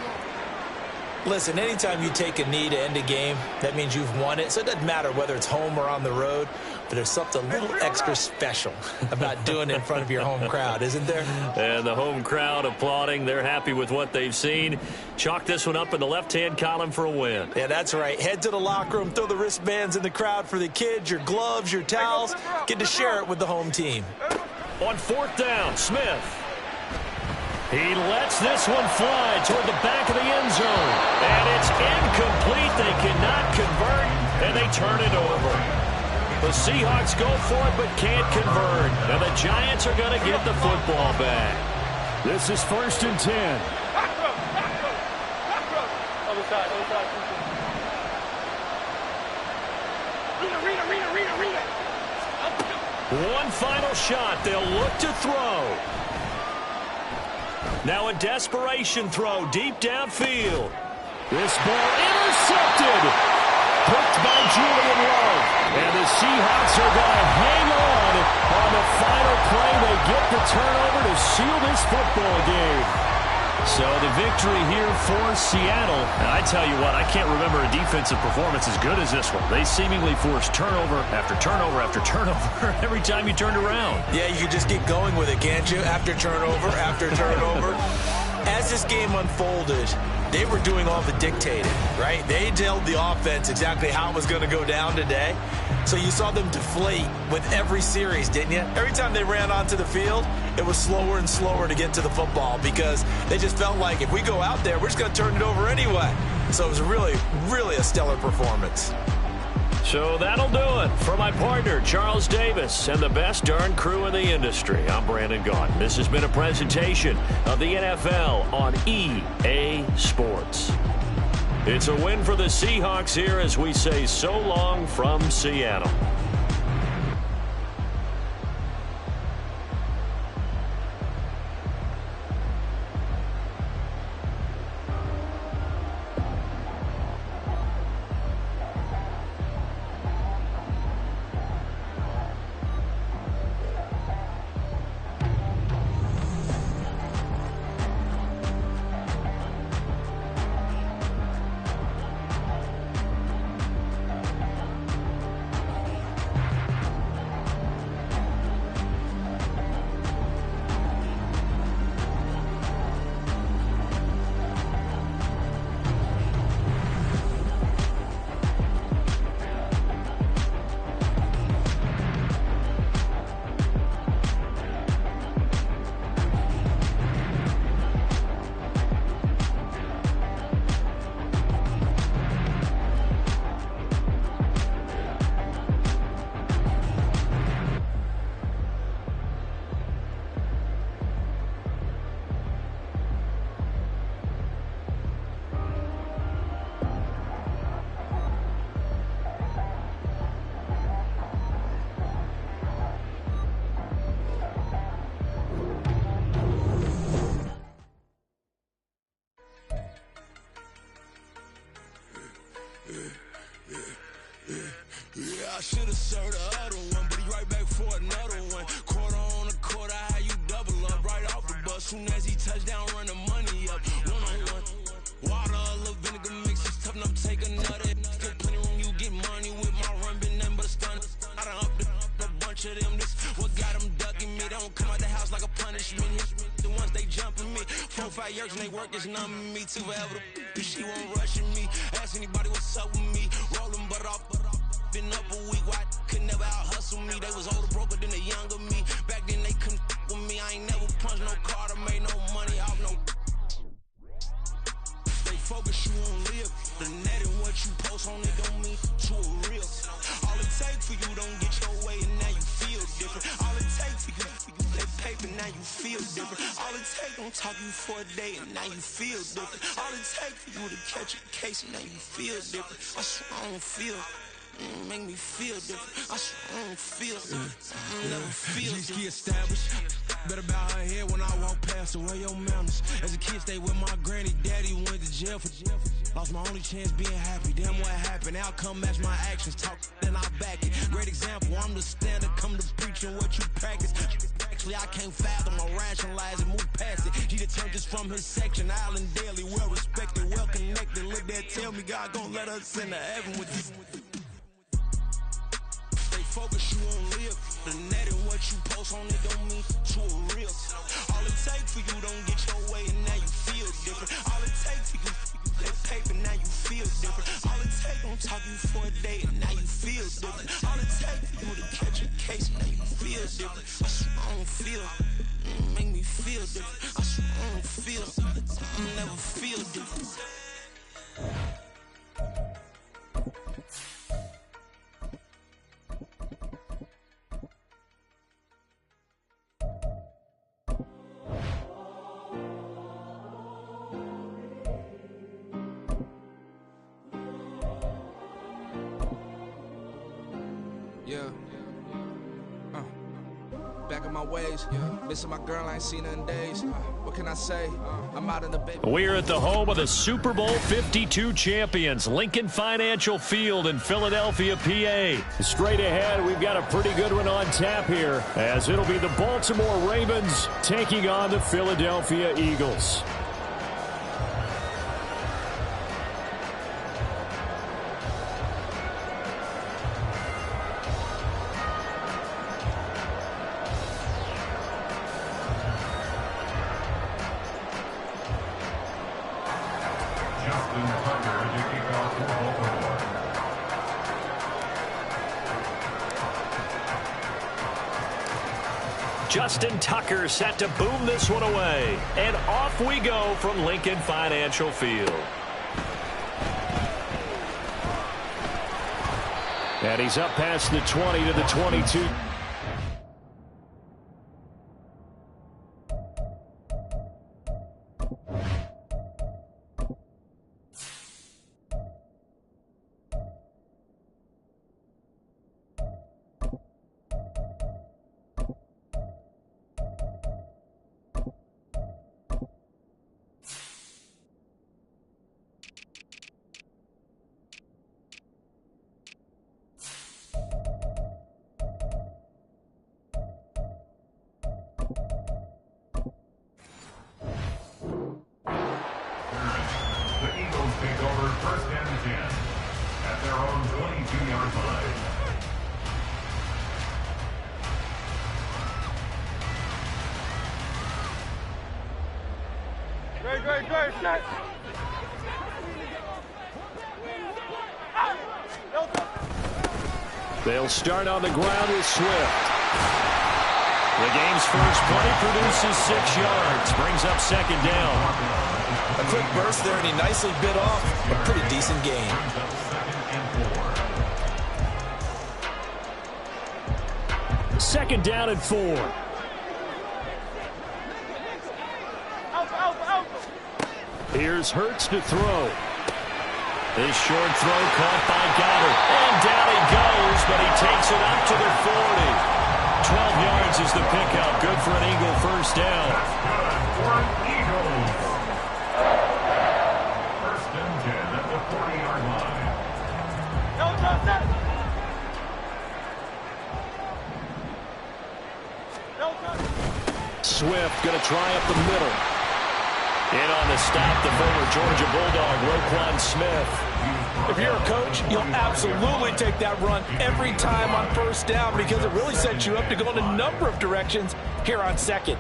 Listen, anytime you take a knee to end a game, that means you've won it. So it doesn't matter whether it's home or on the road, but there's something a little extra special about doing it in front of your home crowd, isn't there? And the home crowd applauding. They're happy with what they've seen. Chalk this one up in the left-hand column for a win. Yeah, that's right. Head to the locker room, throw the wristbands in the crowd for the kids, your gloves, your towels. Get to share it with the home team. On 4th down, Smith. He lets this one fly toward the back of the end zone. And it's incomplete. They cannot convert, and they turn it over. The Seahawks go for it but can't convert. And the Giants are going to get the football back. This is 1st and 10. Other side, other side. One final shot. They'll look to throw. Now a desperation throw deep downfield. This ball intercepted. Picked by Julian Love. And the Seahawks are going to hang on the final play. They get the turnover to seal this football game. So the victory here for Seattle. And I tell you what, I can't remember a defensive performance as good as this one. They seemingly forced turnover after turnover after turnover every time you turned around. Yeah, you can just keep going with it, can't you? After turnover, after turnover. As this game unfolded, they were doing all the dictating, right? They told the offense exactly how it was going to go down today. So you saw them deflate with every series, didn't you? Every time they ran onto the field, it was slower and slower to get to the football because they just felt like if we go out there, we're just going to turn it over anyway. So it was really, really a stellar performance. So that'll do it. For my partner, Charles Davis, and the best darn crew in the industry, I'm Brandon Gaudin. This has been a presentation of the NFL on EA Sports. It's a win for the Seahawks here as we say so long from Seattle. I should have served the other one, but he right back for another one. Quarter on a quarter, how you double up right off the bus. Soon as he touched down, run the money up. One-on-one. Water, a little vinegar mix, it's tough enough to take another. Still plenty room, you get money with my run, been nothing but a stun. I done upped a bunch of them. This what got them ducking me. They don't come out the house like a punishment. The ones they jumping me. 4-5 years and they work is numbing me. Too forever, she won't rushing me. Ask anybody what's up with me. Rolling butt off. Been up a week, why could never out hustle me? They was older, broker than the younger me. Back then they couldn't with me. I ain't never punched no card or made no money off no. They focus, you on live. The net and what you post on it don't mean to a real. All it takes for you don't get your way and now you feel different. All it takes for you that paper, now you feel different. All it takes don't talk you for a day and now you feel different. All it takes for you to catch a case and now you feel different. I swear I don't feel. Make me feel different. I swear I don't feel. I never feel different. G-ski established. Better bow her head when I walk past the way your manners. As a kid, stayed with my granny. Daddy went to jail for jail. Lost my only chance being happy. Damn what happened. Outcome match my actions. Talk then I back it. Great example. I'm the standard. Come to preaching what you practice. Actually, I can't fathom or rationalize and move past it. He determined just from his section. Island daily, well respected, well connected. Look there, tell me God gon' let us into heaven with you. Focus, you on live. The net and what you post on it don't mean to a real. All it takes for you don't get your way and now you feel different. All it takes for you that paper, now you feel different. All it takes don't talk you for a day and now you feel different. All it takes for you to catch a case and now you feel different. I swear I don't feel. Make me feel different. I swear I don't feel. I'll never feel different. Back in my ways, missing my girl, I ain't seen her in days. What can I say? I'm out in the baby. We're at the home of the Super Bowl 52 champions, Lincoln Financial Field in Philadelphia, PA. Straight ahead, we've got a pretty good one on tap here, as it'll be the Baltimore Ravens taking on the Philadelphia Eagles. Justin Tucker set to boom this one away. And off we go from Lincoln Financial Field. And he's up past the 20 to the 22. Take over 1st and 10 at their own 22-yard line. Great, set. They'll start on the ground with Swift. The game's first play produces 6 yards, brings up 2nd down. A quick burst there, and he nicely bit off a pretty decent gain. Second down and 4. Here's Hurts to throw. This short throw caught by Goddard. And down he goes, but he takes it up to the 40. 12 yards is the pickup. Good for an Eagle first down. That's good for an Eagle. 1st and 10 at the 40-yard line. Swift going to try up the middle. In on the stop, the former Georgia Bulldog, Roquan Smith. If you're a coach, you'll absolutely take that run every time on 1st down because it really sets you up to go in a number of directions here on 2nd.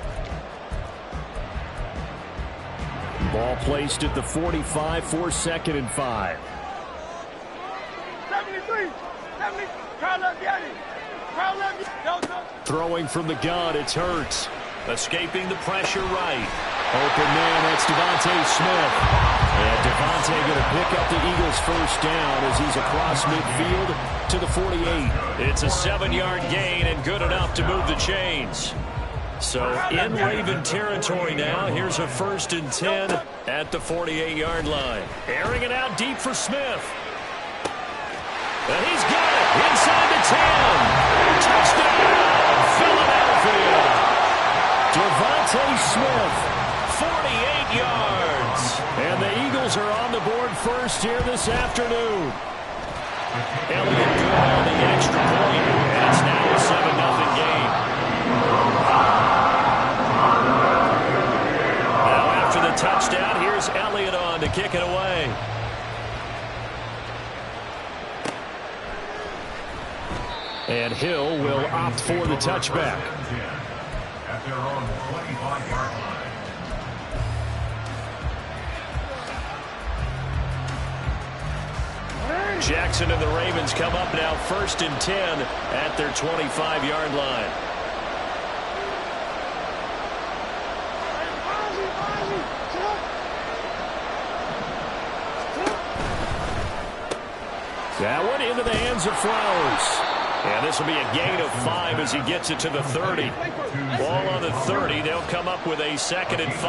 Ball placed at the 45 for 2nd and 5. 73, Throwing from the gun, it's Hurts. Escaping the pressure right. Open man, that's Devontae Smith. And Devontae going to pick up the Eagles' first down as he's across midfield to the 48. It's a 7-yard gain and good enough to move the chains. So in Raven territory now, here's a 1st and 10 at the 48-yard line. Airing it out deep for Smith. And he's got it inside the 10. Touchdown, Philadelphia. Devontae Smith, 48 yards. And the Eagles are on the board first here this afternoon. Elliott on the extra point, and it's now a 7-0 game. Now after the touchdown, here's Elliott on to kick it away. And Hill will opt for the touchback. At their own 25-yard line. Jackson and the Ravens come up now 1st and 10 at their 25-yard line. That one into the hands of Flowers. And this will be a gain of 5 as he gets it to the 30. Ball on the 30. They'll come up with a 2nd and 5.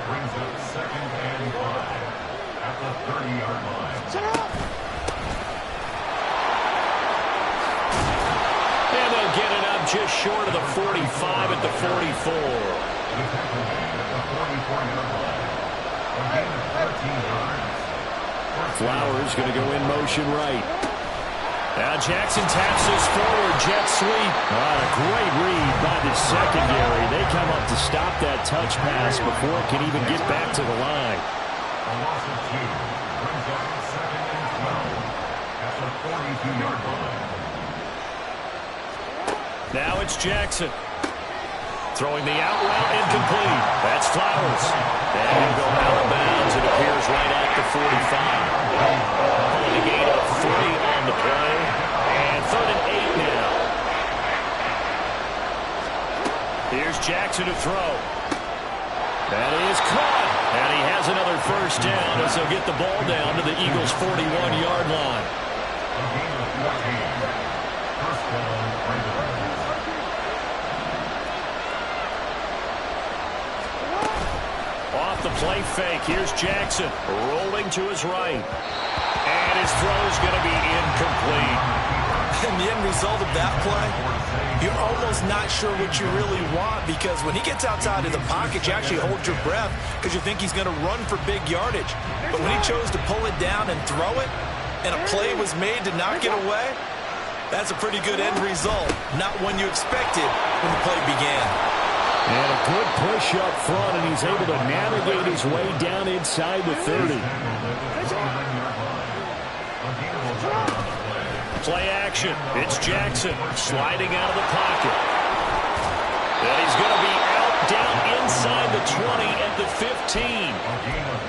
Brings up 2nd and 5 at the 30-yard line. up just short of the 45 at the 44. Flowers going to go in motion right. Now Jackson taps this forward, jet sweep. A great read by the secondary. They come up to stop that touch pass before it can even get back to the line. A loss of 2 brings up 2nd and 12 at the 42-yard line. Now it's Jackson. Throwing the out route incomplete. That's Flowers. And he'll go out of bounds. It appears right at the 45. Calling a gain of 3 on the play. And 3rd and 8 now. Here's Jackson to throw. That is caught. And he has another first down as they'll get the ball down to the Eagles' 41-yard line. A gain of 14. First down, Ravens. Off the play fake, here's Jackson rolling to his right. And his throw's going to be incomplete. And the end result of that play, you're almost not sure what you really want, because when he gets outside of the pocket, you actually hold your breath because you think he's going to run for big yardage. But when he chose to pull it down and throw it, and a play was made to knock it away, that's a pretty good end result. Not one you expected when the play began. And a good push up front, and he's able to navigate his way down inside the 30. Play action. It's Jackson sliding out of the pocket. And he's going to be out down inside the 20 at the 15.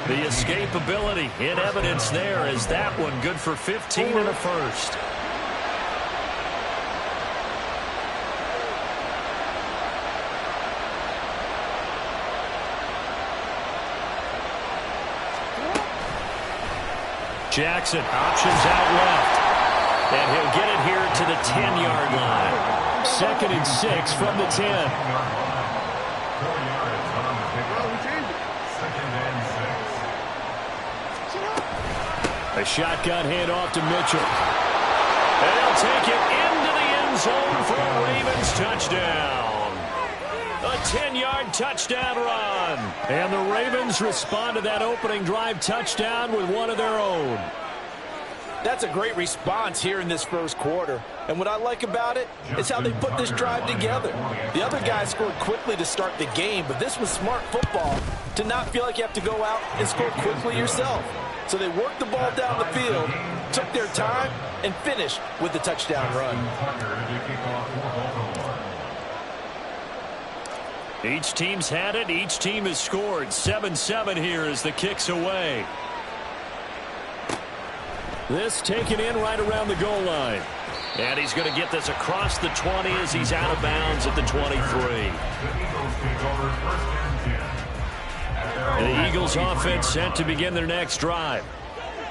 The escapability in evidence there as that one good for 15 and a first. Jackson options out left. And he'll get it here to the 10-yard line. 2nd and 6 from the 10. 4 yards on the pickup. 2nd and 6. A shotgun handoff to Mitchell. And he'll take it into the end zone for a Ravens touchdown. A 10-yard touchdown run. And the Ravens respond to that opening drive touchdown with one of their own. That's a great response here in this first quarter. And what I like about it is how they put this drive together. The other guys scored quickly to start the game, but this was smart football to not feel like you have to go out and score quickly yourself. So they worked the ball down the field, took their time, and finished with the touchdown run. Each team's had it. Each team has scored. 7-7 here as the kick's away. This taken in right around the goal line. And he's going to get this across the 20 as he's out of bounds at the 23. The Eagles offense set to begin their next drive.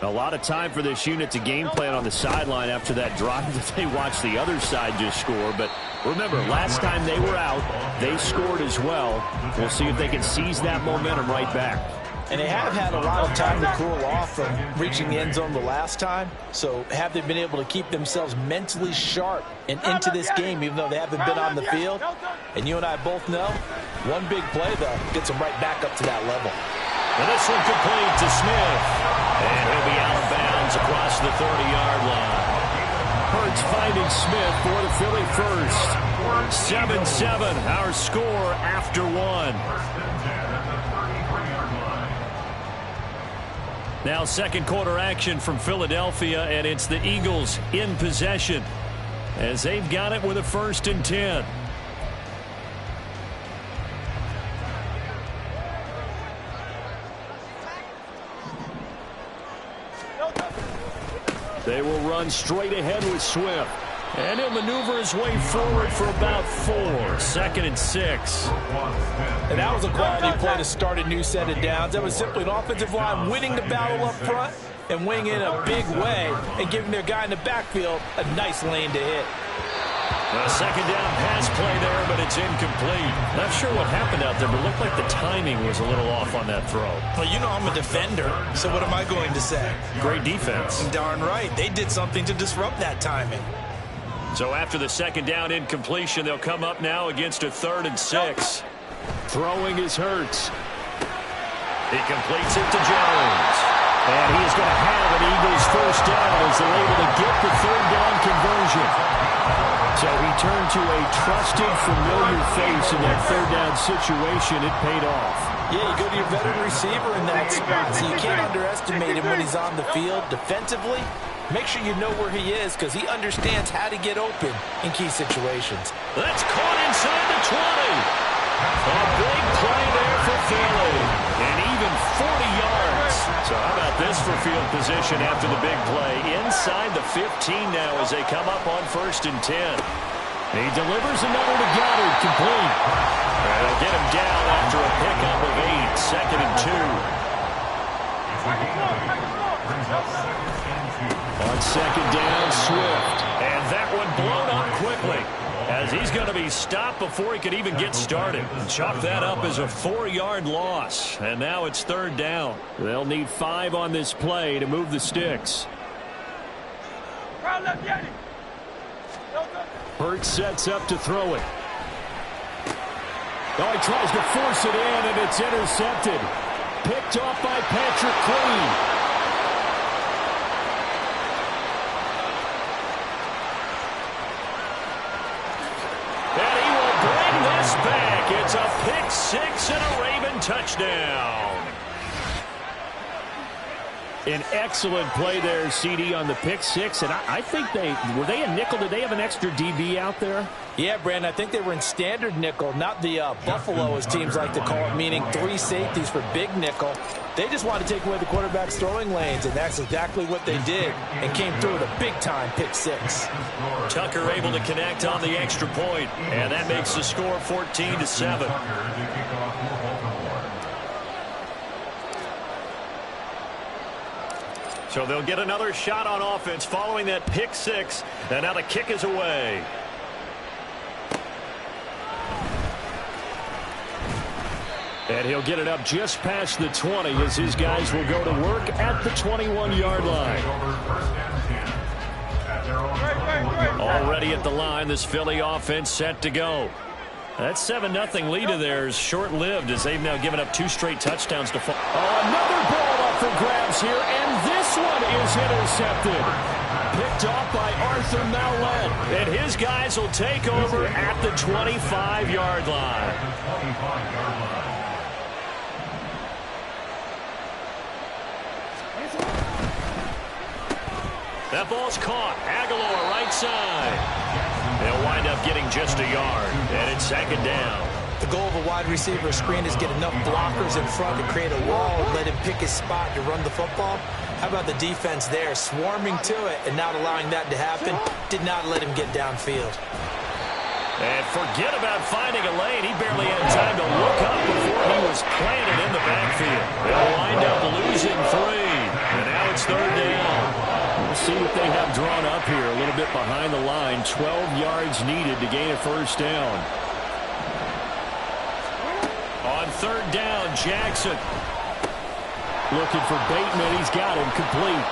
A lot of time for this unit to game plan on the sideline after that drive that they watched the other side just score. But remember, last time they were out, they scored as well. We'll see if they can seize that momentum right back. And they have had a lot of time to cool off from reaching the end zone the last time. So have they been able to keep themselves mentally sharp and into this game, even though they haven't been on the field? And you and I both know, one big play, though, gets them right back up to that level. And this one complete to Smith. And he'll be out of bounds across the 30-yard line. Hurts finding Smith for the Philly first. 7-7, our score after one. Now second quarter action from Philadelphia, and it's the Eagles in possession as they've got it with a 1st and 10. They will run straight ahead with Swift. And he'll maneuver his way forward for about 4. 2nd and 6. And that was a quality play to start a new set of downs. That was simply an offensive line winning the battle up front and winning in a big way and giving their guy in the backfield a nice lane to hit. A 2nd down pass play there, but it's incomplete. Not sure what happened out there, but it looked like the timing was a little off on that throw. Well, you know I'm a defender, so what am I going to say? Great defense. Darn right. They did something to disrupt that timing. So after the second down incompletion, they'll come up now against a 3rd and 6. Throwing is Hurts. He completes it to Jones. And he is going to have an Eagles first down as they're able to get the 3rd down conversion. So he turned to a trusted, familiar face in that 3rd down situation. It paid off. Yeah, you go to your veteran receiver in that spot, so you can't underestimate him when he's on the field defensively. Make sure you know where he is because he understands how to get open in key situations. That's caught inside the 20. A big play there for Philly. And even 40 yards. So how about this for field position after the big play? Inside the 15 now as they come up on 1st and 10. He delivers another to Goddard, complete. And they'll get him down after a pickup of 8. 2nd and 2. On 2nd down, Swift. And that one blown up quickly as he's going to be stopped before he could even get started. Chalk that up as a 4-yard loss. And now it's 3rd down. They'll need 5 on this play to move the sticks. Hurts sets up to throw it. Oh, he tries to force it in, and it's intercepted. Picked off by Patrick Queen. Back. It's a pick 6 and a Raven touchdown. An excellent play there, CD, on the pick 6. And I think were they a nickel? Did they have an extra DB out there? Yeah, Brandon, I think they were in standard nickel, not the Buffalo, as teams like to call it, meaning 3 safeties for big nickel. They just wanted to take away the quarterback's throwing lanes, and that's exactly what they did and came through with a big-time pick 6. Tucker able to connect on the extra point, and that makes the score 14-7. So they'll get another shot on offense following that pick 6, and now the kick is away. And he'll get it up just past the 20 as his guys will go to work at the 21-yard line. Already at the line, this Philly offense set to go. That 7-0 lead of theirs short-lived as they've now given up 2 straight touchdowns to fall. Oh, another ball up for grabs here, and this one is intercepted. Picked off by Arthur Mallett. And his guys will take over at the 25-yard line. That ball's caught. Aguilar right side. They'll wind up getting just a yard, and it's 2nd down. The goal of a wide receiver screen is get enough blockers in front to create a wall, let him pick his spot to run the football. How about the defense there, swarming to it and not allowing that to happen? Did not let him get downfield. And forget about finding a lane. He barely had time to look up before he was planted in the backfield. They'll wind up losing 3, and now it's 3rd down. We'll see what they have drawn up here. A little bit behind the line. 12 yards needed to gain a first down. On 3rd down, Jackson. Looking for Bateman. He's got him complete.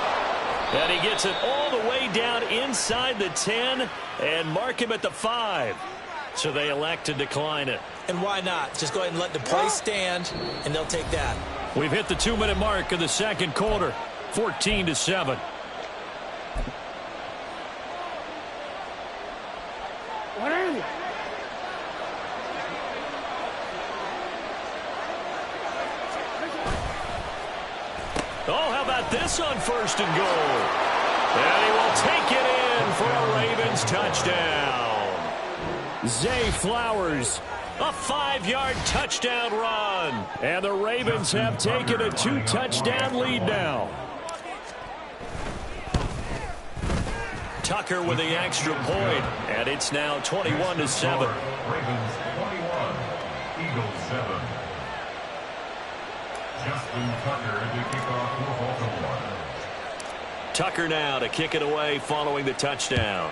And he gets it all the way down inside the 10 and mark him at the 5. So they elect to decline it. And why not? Just go ahead and let the play stand, and they'll take that. We've hit the 2-minute mark of the second quarter. 14-7. What are you? Oh, how about this on 1st and goal? And he will take it in for a Ravens touchdown. Zay Flowers. A 5-yard touchdown run. And the Ravens have taken a 2-touchdown lead now. Tucker with the extra point, and it's now 21-7. Ravens 21, Eagles 7. Justin Tucker to kick off for Baltimore. Tucker now to kick it away following the touchdown.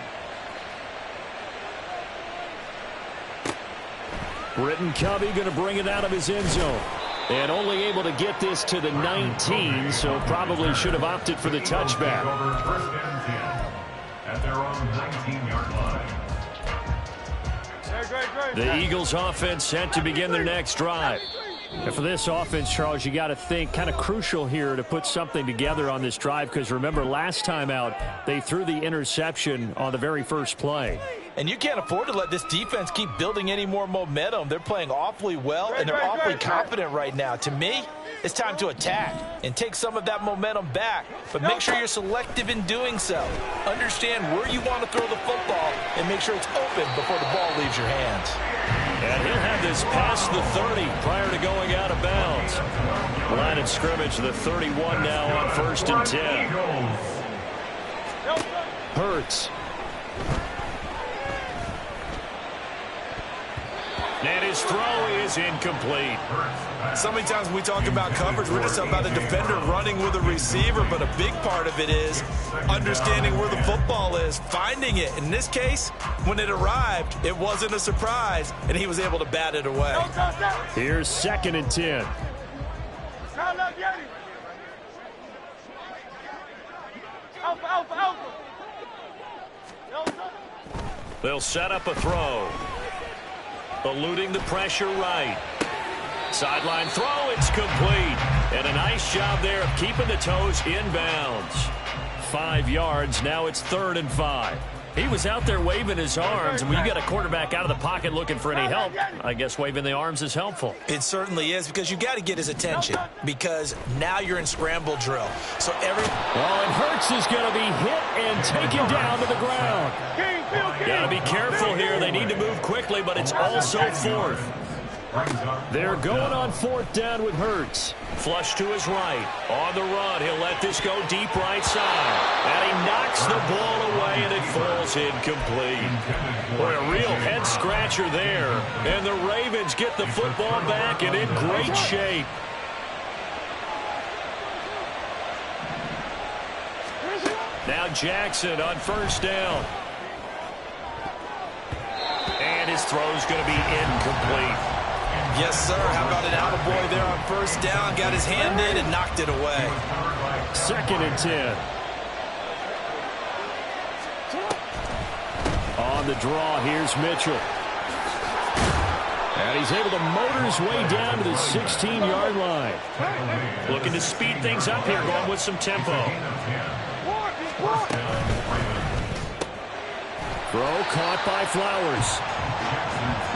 Britton Covey going to bring it out of his end zone. And only able to get this to the 19, so probably should have opted for the touchback. at their own 19-yard line. The Eagles offense set to begin their next drive. And for this offense, Charles, you got to think kind of crucial here to put something together on this drive, because remember last time out they threw the interception on the very first play. And you can't afford to let this defense keep building any more momentum. They're playing awfully well, and they're awfully confident right now. To me, it's time to attack and take some of that momentum back. But make sure you're selective in doing so. Understand where you want to throw the football and make sure it's open before the ball leaves your hands. And he'll have this past the 30 prior to going out of bounds. Line of scrimmage, the 31 now on 1st and 10. Hurts. And his throw is incomplete. So many times when we talk about coverage, we're just talking about the defender running with a receiver, but a big part of it is understanding where the football is, finding it. In this case, when it arrived, it wasn't a surprise, and he was able to bat it away. Here's 2nd and 10. They'll set up a throw. Eluding the pressure right. Sideline throw, it's complete. And a nice job there of keeping the toes inbounds. 5 yards, now it's 3rd and 5. He was out there waving his arms, and when you get a quarterback out of the pocket looking for any help, I guess waving the arms is helpful. It certainly is, because you got to get his attention, because now you're in scramble drill. So and Hurts is going to be hit and taken down to the ground. Got to be careful here. They need to move quickly, but it's also 4th. They're going on 4th down with Hurts. Flush to his right. On the run, he'll let this go deep right side. And he knocks the ball away, and it falls incomplete. Boy, a real head-scratcher there. And the Ravens get the football back and in great shape. Now Jackson on 1st down. And his throw's going to be incomplete. Yes, sir. How about an attaboy there on 1st down? Got his hand in and knocked it away. 2nd and 10. On the draw, here's Mitchell. And he's able to motor his way down to the 16-yard line. Looking to speed things up here, going with some tempo. Throw caught by Flowers.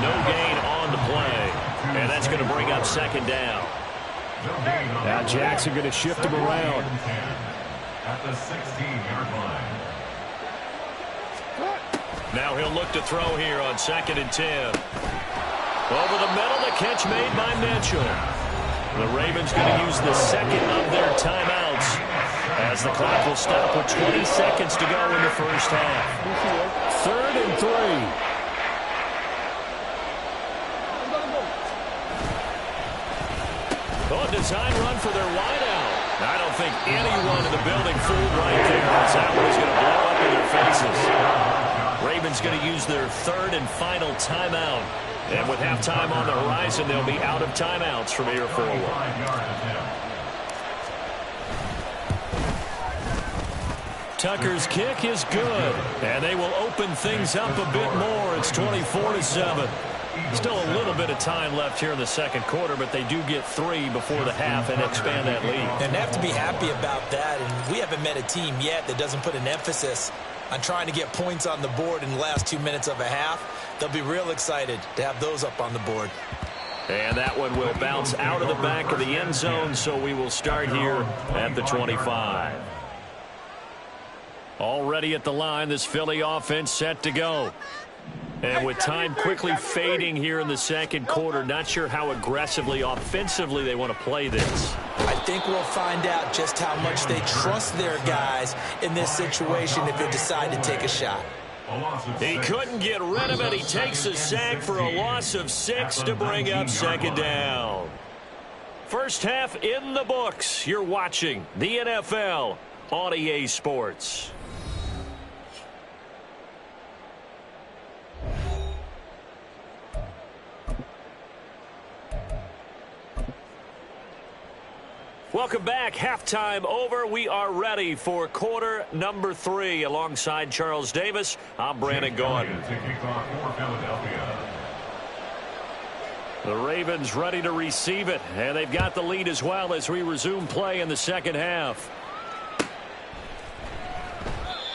No gain on the play. And that's going to bring up 2nd down. Now Jackson going to shift him around. At the 16-yard line. Now he'll look to throw here on 2nd and 10. Over the middle, the catch made by Mitchell. The Ravens going to use the 2nd of their timeouts, as the clock will stop with 20 seconds to go in the first half. 3rd and 3. Design run for their wideout. I don't think anyone in the building fooled right there, as that one's going to blow up in their faces. Ravens going to use their 3rd and final timeout. And with halftime on the horizon, they'll be out of timeouts from here forward. Tucker's kick is good, and they will open things up a bit more. It's 24-7. Still a little bit of time left here in the 2nd quarter, but they do get 3 before the half and expand that lead. And they have to be happy about that. And we haven't met a team yet that doesn't put an emphasis on trying to get points on the board in the last 2 minutes of a half. They'll be real excited to have those up on the board. And that one will bounce out of the back of the end zone, so we will start here at the 25. Already at the line, this Philly offense set to go. And with time quickly fading here in the 2nd quarter, not sure how aggressively, offensively they want to play this. I think we'll find out just how much they trust their guys in this situation if they decide to take a shot. He couldn't get rid of it. He takes a sack for a loss of 6 to bring up 2nd down. First half in the books. You're watching the NFL on EA Sports. Welcome back. Halftime over. We are ready for quarter number 3. Alongside Charles Davis, I'm Brandon Gordon. The Ravens ready to receive it, and they've got the lead as well as we resume play in the second half.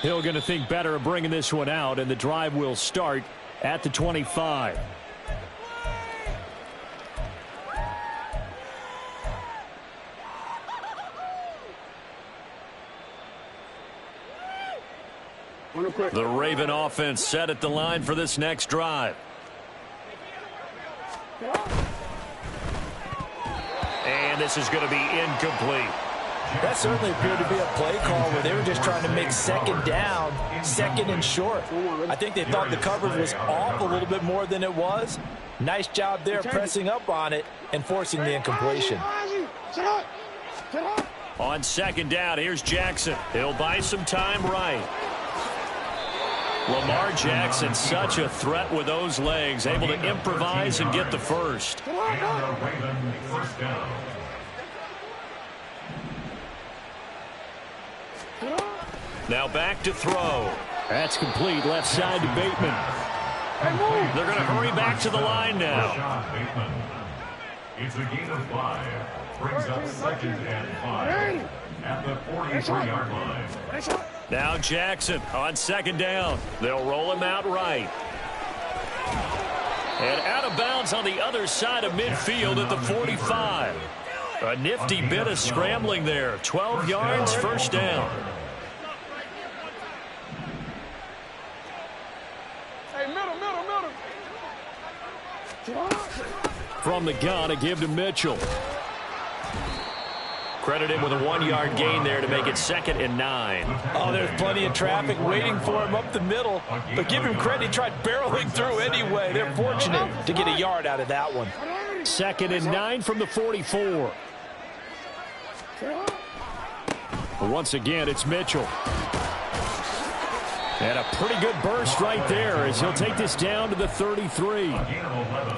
Hill going to think better of bringing this one out, and the drive will start at the 25. The Raven offense set at the line for this next drive. And this is going to be incomplete. That certainly appeared to be a play call where they were just trying to make second down, second and short. I think they thought the coverage was off a little bit more than it was. Nice job there pressing up on it and forcing the incompletion. On second down, here's Jackson. He'll buy some time right. Lamar Jackson, such a threat with those legs, able to improvise and get the first. Now back to throw. That's complete, left side to Bateman. They're going to hurry back to the line now. It's a gain of 5. Brings up 2nd and 5 at the 43-yard line. Now Jackson on second down. They'll roll him out right. And out of bounds on the other side of midfield at the 45. A nifty bit of scrambling there. 12 yards, first down. Hey, middle. From the gun, a give to Mitchell. Credit him with a 1-yard gain there to make it 2nd and 9. Oh, there's plenty of traffic waiting for him up the middle. But give him credit, he tried barreling through anyway. They're fortunate to get a yard out of that one. 2nd and 9 from the 44. Once again, it's Mitchell. And a pretty good burst right there as he'll take this down to the 33.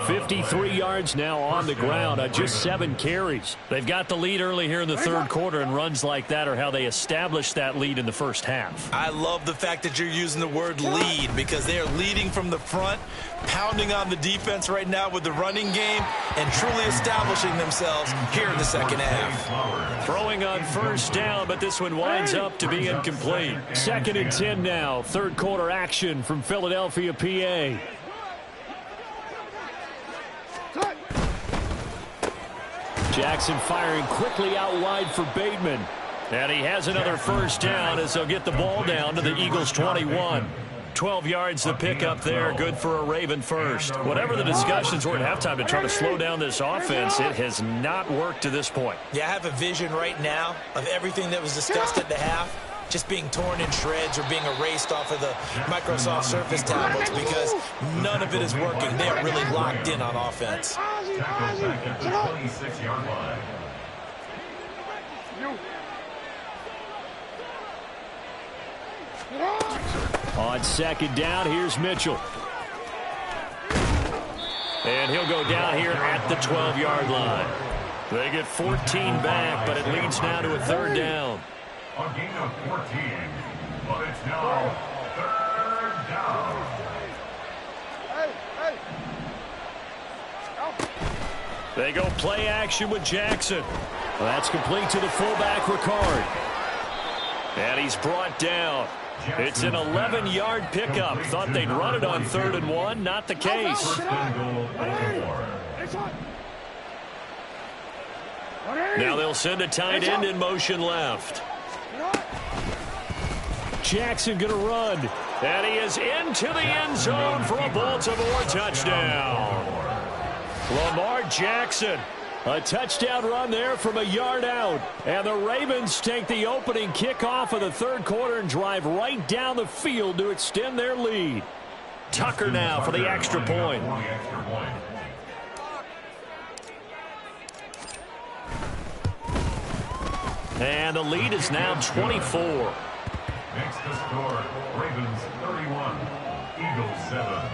53 yards now on the ground on just 7 carries. They've got the lead early here in the third quarter, and runs like that are how they established that lead in the first half. I love the fact that you're using the word lead because they are leading from the front, pounding on the defense right now with the running game, and truly establishing themselves here in the second half. Throwing on first down, but this one winds up to be incomplete. 2nd and 10 now. Third quarter action from Philadelphia, PA. Jackson firing quickly out wide for Bateman. And he has another first down as they'll get the ball down to the Eagles' 21. 12 yards the pickup there, good for a Raven first. Whatever the discussions were at halftime to try to slow down this offense, it has not worked to this point. Yeah, I have a vision right now of everything that was discussed at the half just being torn in shreds or being erased off of the Microsoft Surface tablets because none of it is working. They are really locked in on offense. Tackle back at the 26-yard line. On second down, here's Mitchell. And he'll go down here at the 12-yard line. They get 14 back, but it leads now to a third down. A gain of 14, but it's now 3rd down. They go play action with Jackson. Well, that's complete to the fullback, Ricard. And he's brought down. It's an 11-yard pickup. Thought they'd run it on 3rd and 1. Not the case. First and goal, Now they'll send a tight end in motion left. Jackson going to run. And he is into the end zone for a Baltimore touchdown. Lamar Jackson. A touchdown run there from a yard out. And the Ravens take the opening kickoff of the third quarter and drive right down the field to extend their lead. Tucker now for the extra point. And the lead is now 24. Makes the score Ravens 31, Eagles 7.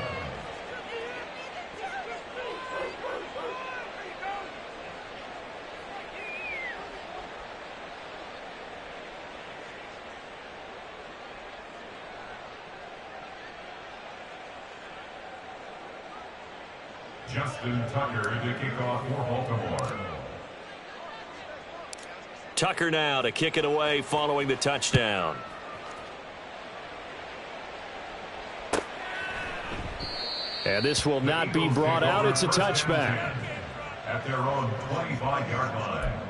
Justin Tucker to kick off for Baltimore. Tucker now to kick it away following the touchdown. And this will not be brought out. It's a touchback. At their own 25-yard line.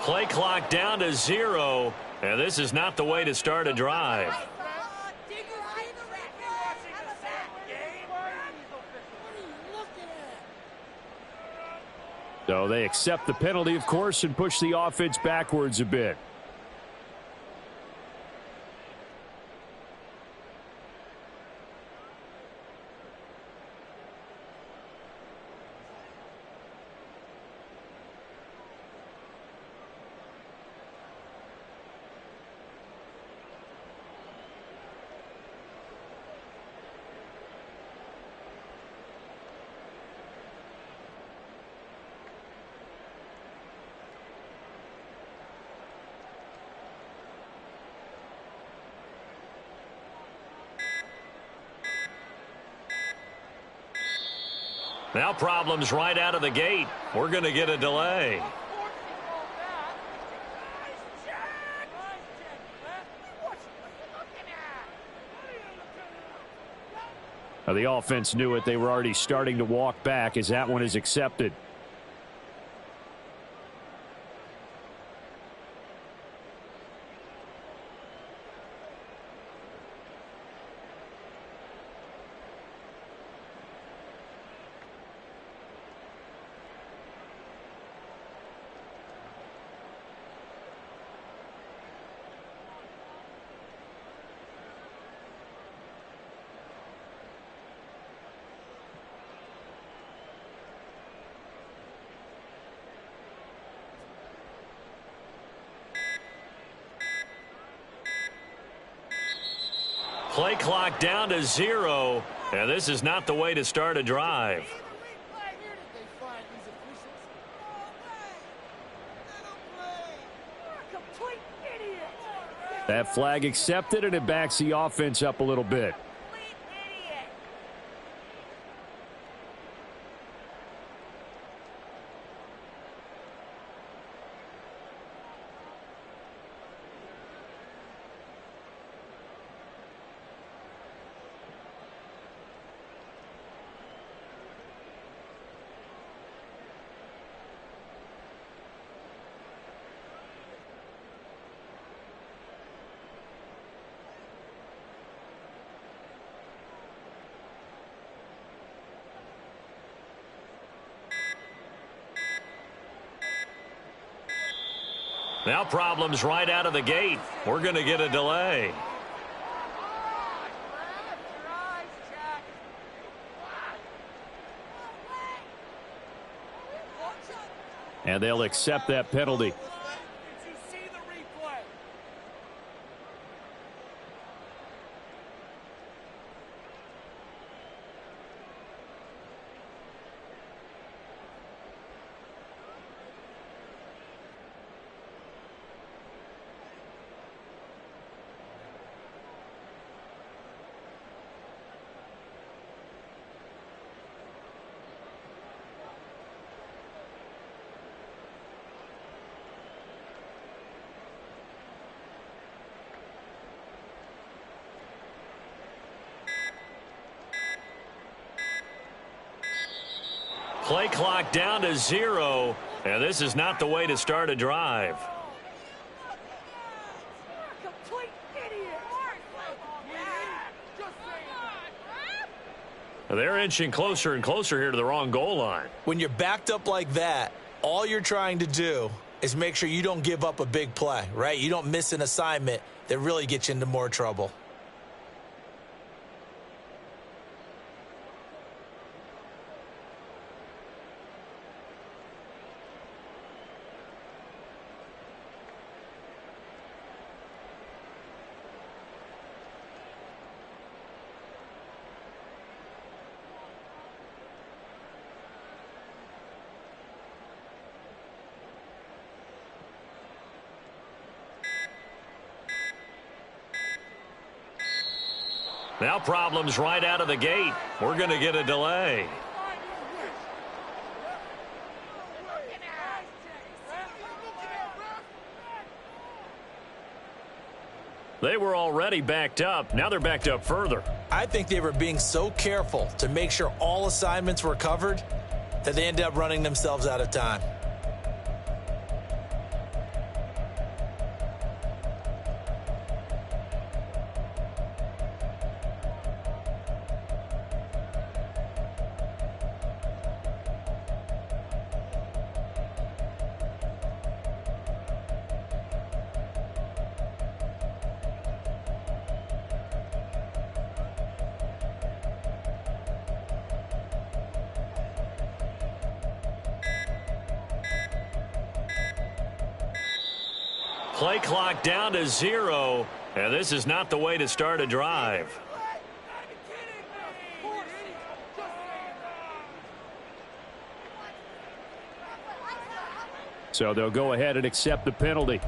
Play clock down to 0, and this is not the way to start a drive. So they accept the penalty, of course, and push the offense backwards a bit. Now problems right out of the gate. We're going to get a delay. Now the offense knew it. They were already starting to walk back as that one is accepted. Play clock down to 0, and this is not the way to start a drive. That flag accepted, and it backs the offense up a little bit. Now problems right out of the gate. We're going to get a delay. And they'll accept that penalty. Play clock down to 0, and this is not the way to start a drive. They're inching closer and closer here to the wrong goal line. When you're backed up like that, all you're trying to do is make sure you don't give up a big play, right? You don't miss an assignment that really gets you into more trouble. Now problems right out of the gate. We're going to get a delay. They were already backed up. Now they're backed up further. I think they were being so careful to make sure all assignments were covered that they ended up running themselves out of time. Play clock down to 0, and this is not the way to start a drive. So they'll go ahead and accept the penalty.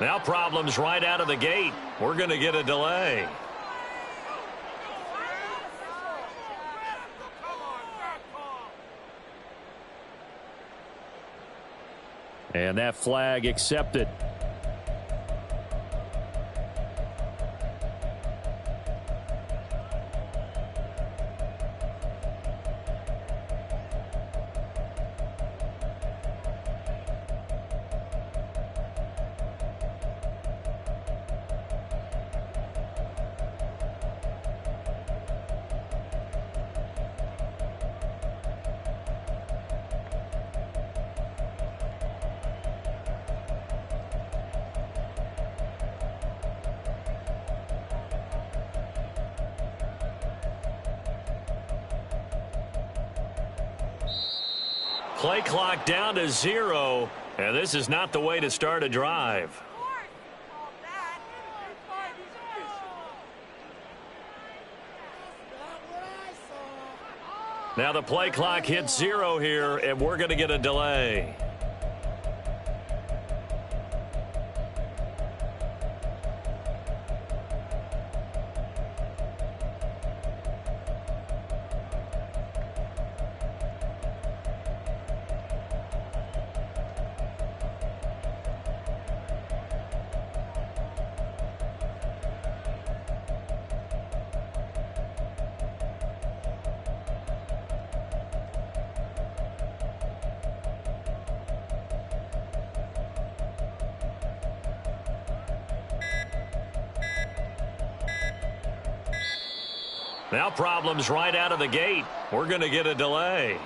Now problems right out of the gate. We're going to get a delay. And that flag accepted. Play clock down to 0, and this is not the way to start a drive. Now the play clock hits 0 here, and we're going to get a delay. Now problems right out of the gate. We're going to get a delay.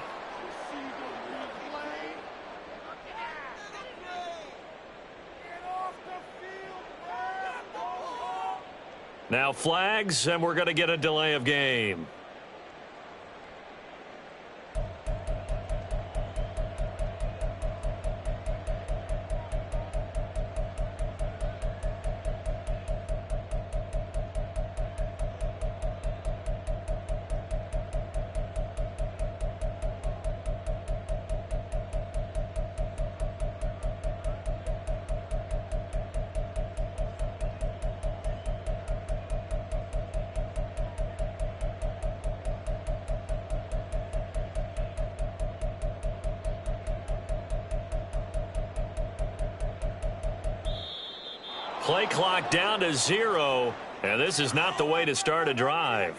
Now flags, and we're going to get a delay of game. Play clock down to 0, and this is not the way to start a drive.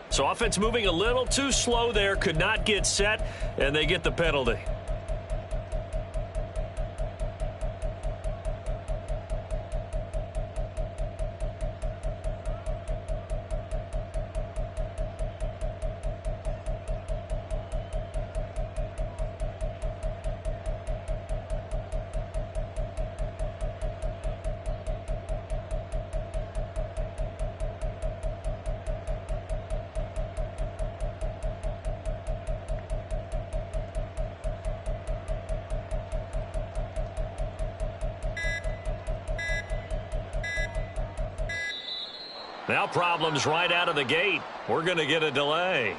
So offense moving a little too slow there, could not get set, and they get the penalty. Now problems right out of the gate. We're going to get a delay.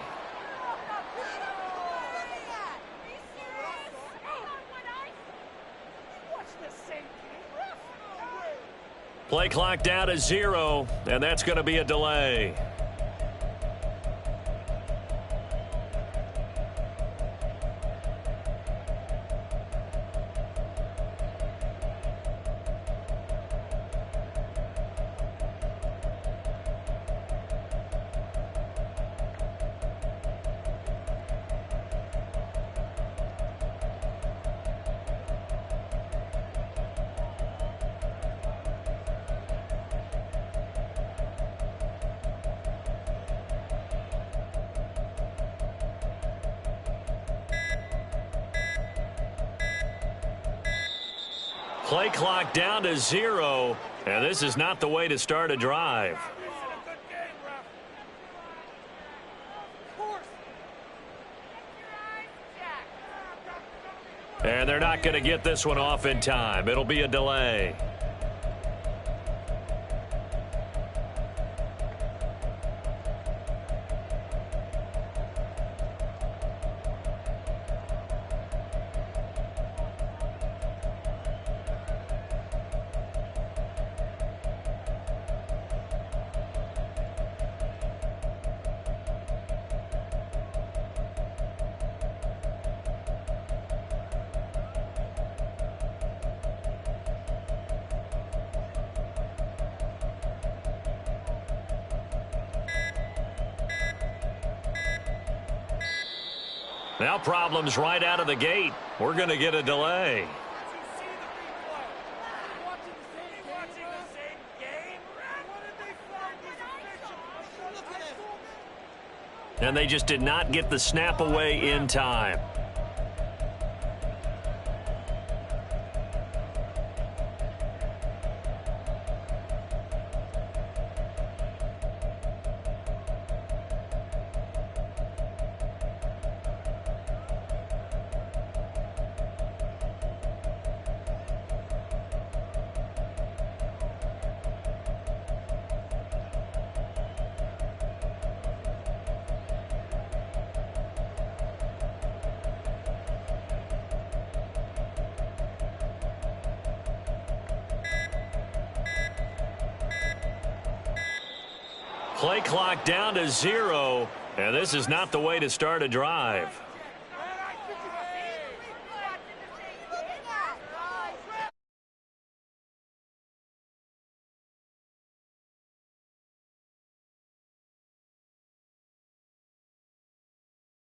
Play clock down to 0, and that's going to be a delay. Play clock down to 0, and this is not the way to start a drive. And they're not going to get this one off in time. It'll be a delay. Now problems right out of the gate. We're going to get a delay. And they just did not get the snap away in time. Play clock down to 0, and this is not the way to start a drive.